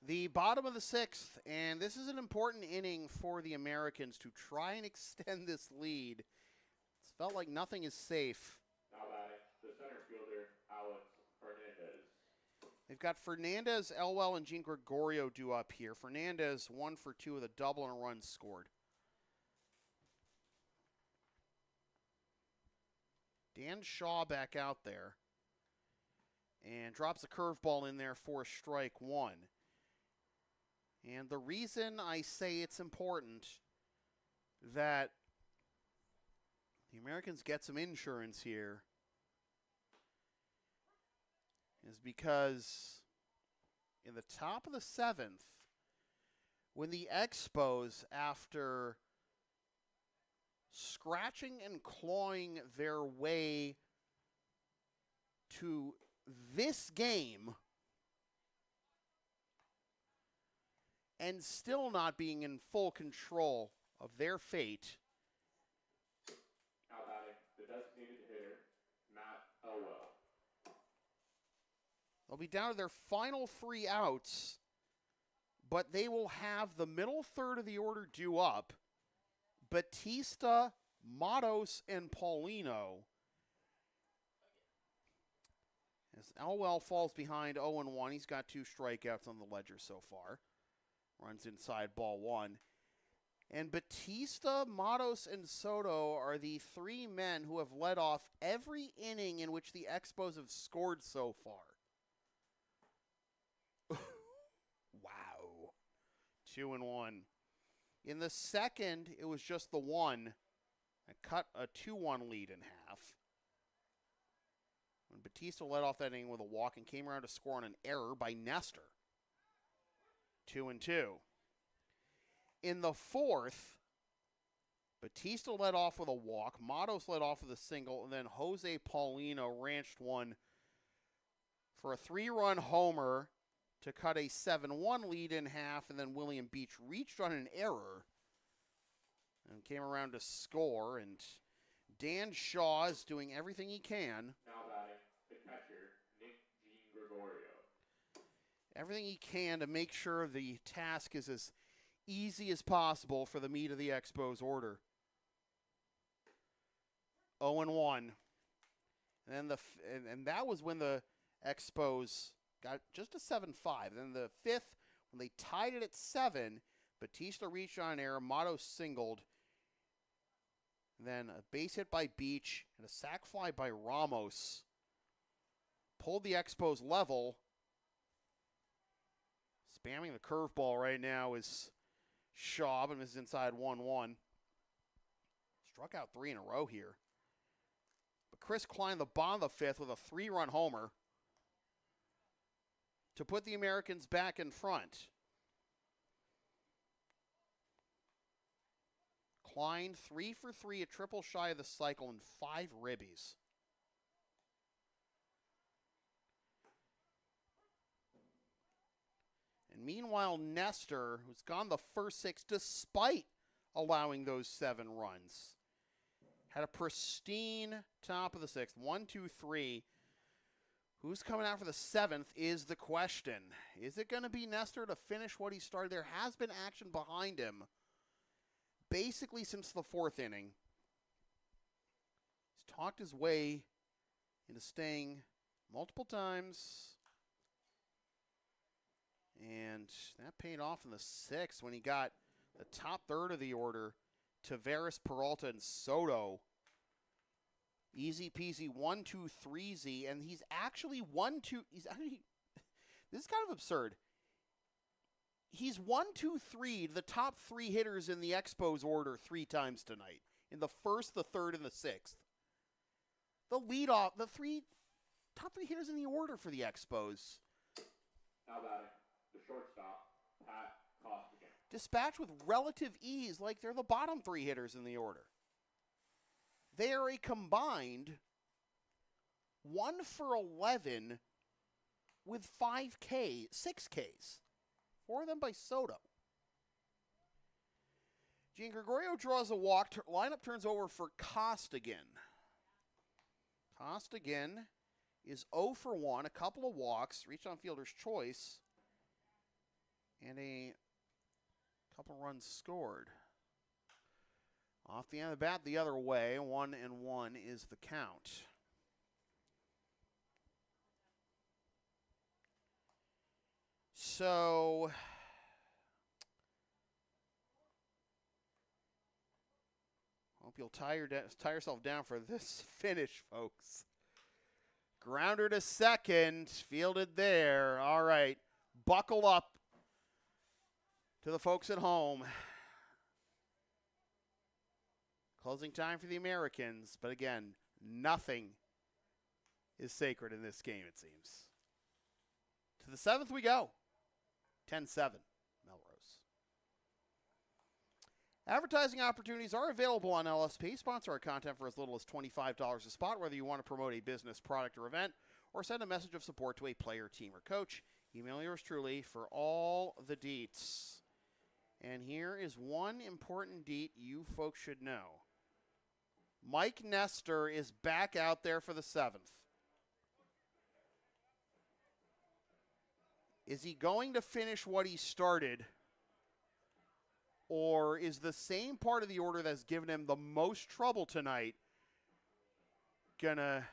The bottom of the 6th, and this is an important inning for the Americans to try and extend this lead. It's felt like nothing is safe.
Now batting, the center fielder, Alex Fernandez.
They've got Fernandez, Elwell, and Gene Gregorio due up here. Fernandez 1 for 2 with a double and a run scored. Dan Shaw back out there. And drops a curveball in there for strike 1. And the reason I say it's important that the Americans get some insurance here is because in the top of the 7th, when the Expos, after scratching and clawing their way to this game and still not being in full control of their fate.
Now batting, the designated hitter, Matt Elwell.
They'll be down to their final 3 outs, but they will have the middle third of the order due up. Batista, Matos, and Paulino. As Elwell falls behind 0-1, he's got 2 strikeouts on the ledger so far. Runs inside ball 1. And Batista, Matos, and Soto are the 3 men who have led off every inning in which the Expos have scored so far. Wow. 2-1. In the second, it was just the 1. I cut a 2-1 lead in half. When Batista led off that inning with a walk and came around to score on an error by Nestor. 2-2. In the fourth, Batista led off with a walk, Matos led off with a single, and then Jose Paulino ranched one for a 3-run homer to cut a 7-1 lead in half, and then William Beach reached on an error and came around to score, and Dan Shaw is doing everything he can.
Now batting, the catcher, Nick Gene Gregorio.
Everything he can to make sure the task is as easy as possible for the meat of the Expos order. 0-1. And then and that was when the Expos got just a 7-5. Then the 5th, when they tied it at 7, Batista reached on an error, Matos singled. Then a base hit by Beach and a sac fly by Ramos pulled the Expos level. Spamming the curveball right now is Shaw, and is inside 1-1. Struck out 3 in a row here. But Chris Klein, the bottom of the 5th, with a 3-run homer to put the Americans back in front. Klein 3 for 3, a triple shy of the cycle, and 5 ribbies. And meanwhile, Nestor, who's gone the first 6 despite allowing those 7 runs, had a pristine top of the 6th. 1, 2, 3. Who's coming out for the 7th is the question. Is it going to be Nestor to finish what he started? There has been action behind him basically since the 4th inning. He's talked his way into staying multiple times. And that paid off in the 6th when he got the top third of the order, Taveras, Peralta, and Soto. Easy peasy 1-2-3Z, and he's actually 1-2. He's actually, this is kind of absurd. He's 1-2-3, the top 3 hitters in the Expos order 3 times tonight. In the 1st, the 3rd, and the 6th. The leadoff, the top 3 hitters in the order for the Expos.
Now batting, the shortstop, Pat Costigan.
Dispatched with relative ease, like they're the bottom 3 hitters in the order. They are a combined 1 for 11 with 6 Ks. 4 of them by Soto. Gene Gregorio draws a walk. Lineup turns over for Costigan. Costigan is 0 for 1, a couple of walks, reached on fielder's choice. and a couple runs scored. Off the end of the bat the other way, 1-1 is the count. So, hope you'll tie yourself down for this finish, folks. Grounder to second, fielded there. All right, buckle up to the folks at home. Closing time for the Americans, but again, nothing is sacred in this game, it seems. To the 7th we go. 10-7, Melrose. Advertising opportunities are available on LSP. Sponsor our content for as little as $25 a spot, whether you want to promote a business, product, or event, or send a message of support to a player, team, or coach. Email yours truly for all the deets. And here is one important deet you folks should know. Mike Nestor is back out there for the 7th. Is he going to finish what he started? Or is the same part of the order that's given him the most trouble tonight gonna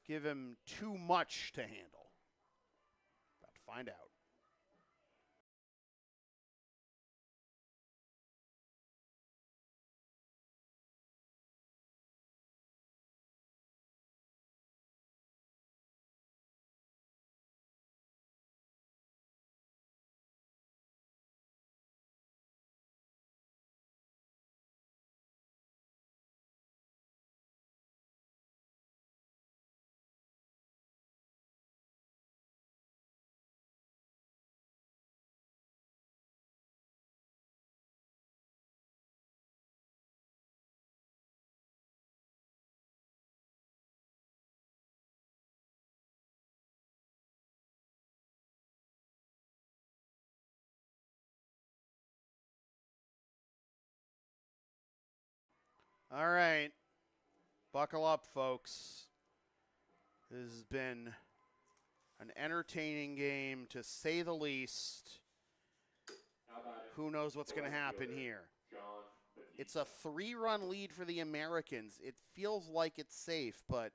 give him too much to handle? About to find out. All right. Buckle up, folks. This has been an entertaining game, to say the least. Who knows what's going to happen here? It's a 3-run lead for the Americans. It feels like it's safe, but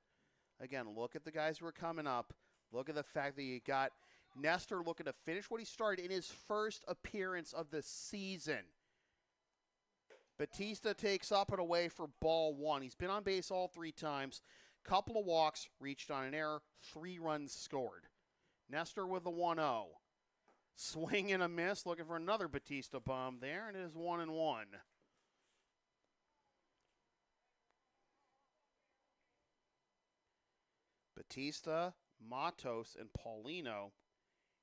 again, look at the guys who are coming up. Look at the fact that you got Nestor looking to finish what he started in his first appearance of the season. Batista takes up and away for ball 1. He's been on base all 3 times. Couple of walks, reached on an error, 3 runs scored. Nestor with the 1-0. Swing and a miss, looking for another Batista bomb there, and it is 1-1. Batista, Matos, and Paulino.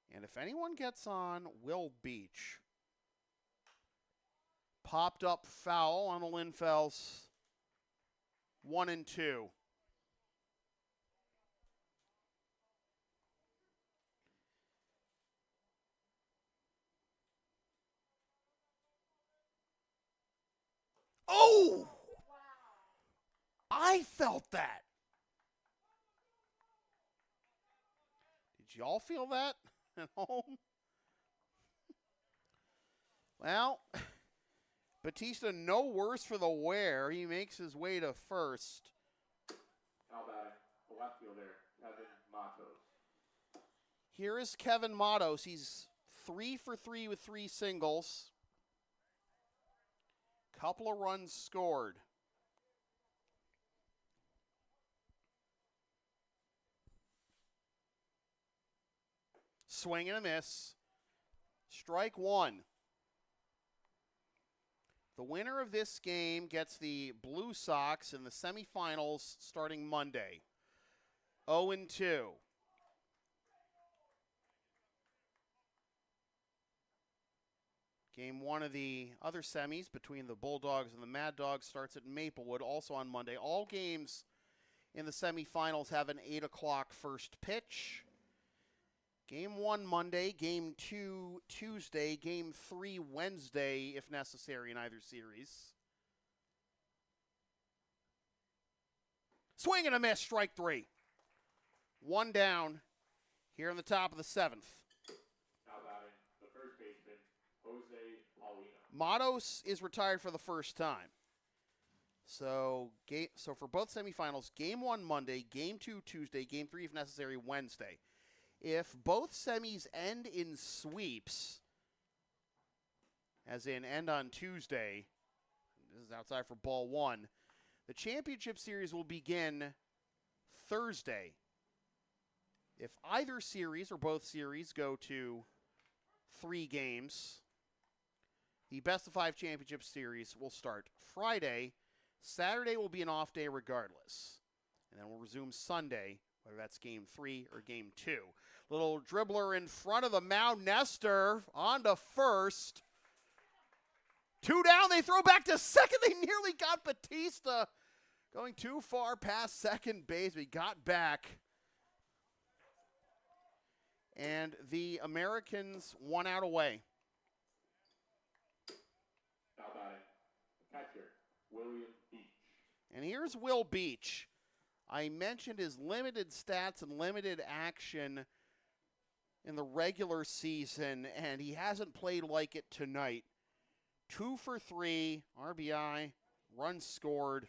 And if anyone gets on, Will Beach. Popped up foul on the Linfells. 1-2. Oh! I felt that. Did y'all feel that at home? Well, Batista no worse for the wear. He makes his way to first.
How about it? The left fielder, Kevin Matos.
Here is Kevin Matos. He's 3 for 3 with 3 singles. Couple of runs scored. Swing and a miss. Strike 1. The winner of this game gets the Blue Sox in the semifinals starting Monday. 0-2. Game 1 of the other semis between the Bulldogs and the Mad Dogs starts at Maplewood, also on Monday. All games in the semifinals have an 8 o'clock first pitch. Game 1 Monday, Game 2 Tuesday, Game 3 Wednesday, if necessary in either series. Swing and a miss, strike 3. 1 down here in the top of the 7th.
How about it?
Matos is retired for the first time. So for both semifinals, game 1 Monday, game 2 Tuesday, game 3 if necessary Wednesday. If both semis end in sweeps, as in end on Tuesday, this is outside for ball 1, the championship series will begin Thursday. If either series or both series go to 3 games, the best of 5 championship series will start Friday. Saturday will be an off day regardless. And then we'll resume Sunday, whether that's game 3 or game 2. Little dribbler in front of the mound. Nestor on to first. 2 down. They throw back to second. They nearly got Batista going too far past second base. We got back. And the Americans 1 out away.
Now batting, catcher, William Beach.
And here's Will Beach. I mentioned his limited stats and limited action in the regular season, and he hasn't played like it tonight. 2 for 3, RBI, runs scored.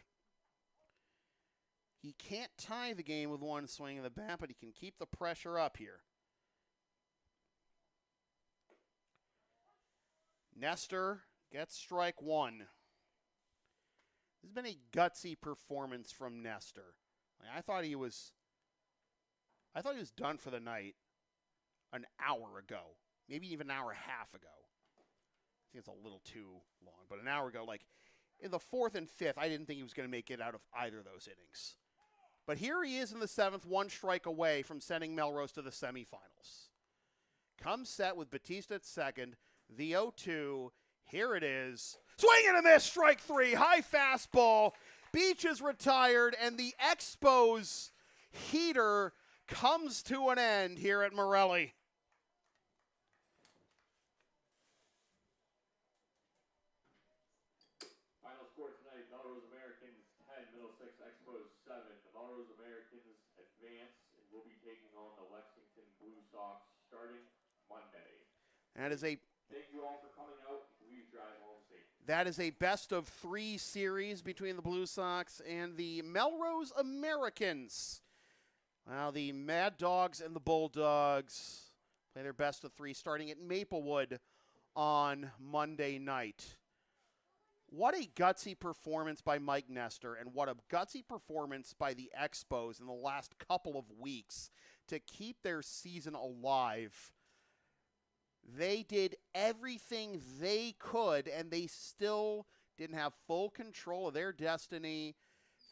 He can't tie the game with 1 swing of the bat, but he can keep the pressure up here. Nestor gets strike 1. This has been a gutsy performance from Nestor. I thought he was done for the night an hour ago, maybe even an hour and a half ago. I think it's a little too long, but an hour ago, like in the 4th and 5th, I didn't think he was going to make it out of either of those innings. But here he is in the 7th, 1 strike away from sending Melrose to the semifinals. Comes set with Batista at second, the 0-2. Here it is. Swing and a miss, strike 3, high fastball. Beach is retired, and the Expos heater comes to an end here at Morelli.
Final score tonight, Melrose Americans 10, Middlesex Expos 7. The Melrose Americans advance and will be taking on the Lexington Blue Sox starting Monday.
That is a
Thank you all for coming out. Please drive home safe.
That is a best of 3 series between the Blue Sox and the Melrose Americans. Well, the Mad Dogs and the Bulldogs play their best of 3 starting at Maplewood on Monday night. What a gutsy performance by Mike Nestor, and what a gutsy performance by the Expos in the last couple of weeks to keep their season alive. They did everything they could, and they still didn't have full control of their destiny.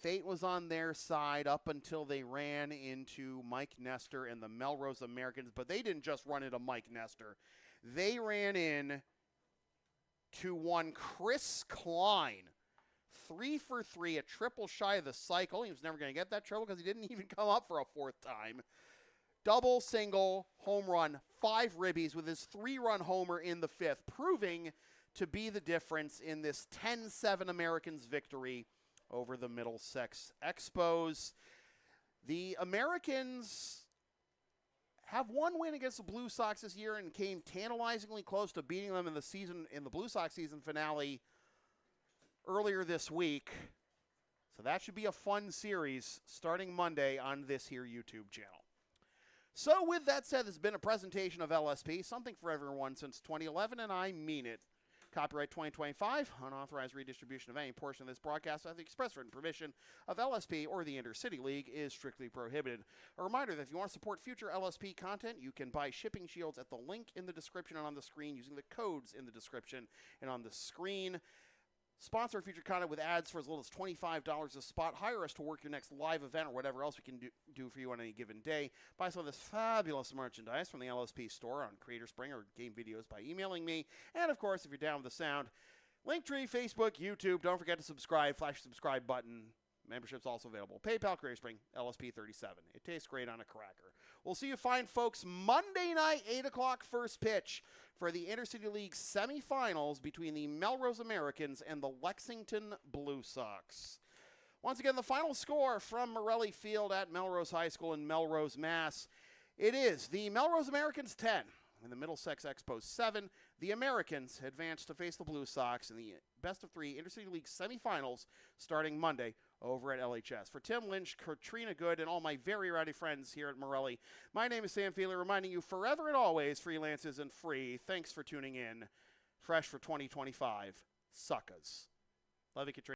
Fate was on their side up until they ran into Mike Nestor and the Melrose Americans. But they didn't just run into Mike Nestor. They ran in to one Chris Klein. 3 for 3, a triple shy of the cycle. He was never going to get that triple because he didn't even come up for a 4th time. Double, single, home run, 5 ribbies with his 3-run homer in the 5th, proving to be the difference in this 10-7 Americans victory over the Middlesex Expos. The Americans have 1 win against the Blue Sox this year and came tantalizingly close to beating them in the Blue Sox season finale earlier this week. So that should be a fun series starting Monday on this here YouTube channel. So with that said, this has been a presentation of LSP, something for everyone since 2011, and I mean it. Copyright 2025, unauthorized redistribution of any portion of this broadcast without the express written permission of LSP or the Intercity League is strictly prohibited. A reminder that if you want to support future LSP content, you can buy shipping shields at the link in the description and on the screen using the codes in the description and on the screen. Sponsor future content with ads for as little as $25 a spot. Hire us to work your next live event or whatever else we can do for you on any given day. Buy some of this fabulous merchandise from the LSP store on Creator Spring or game videos by emailing me. And, of course, if you're down with the sound, Linktree, Facebook, YouTube. Don't forget to subscribe. Flash the subscribe button. Membership's also available. PayPal, Creator Spring, LSP37. It tastes great on a cracker. We'll see you fine folks Monday night, 8 o'clock first pitch for the Intercity League semifinals between the Melrose Americans and the Lexington Blue Sox. Once again, the final score from Morelli Field at Melrose High School in Melrose, Mass. It is the Melrose Americans 10, In the Middlesex Expos 7, the Americans advance to face the Blue Sox in the best-of-3 Intercity League semifinals starting Monday over at LHS. For Tim Lynch, Katrina Good, and all my very rowdy friends here at Morelli, my name is Sam Feeler, reminding you forever and always, freelance isn't free. Thanks for tuning in. Fresh for 2025, suckers. Love you, Katrina.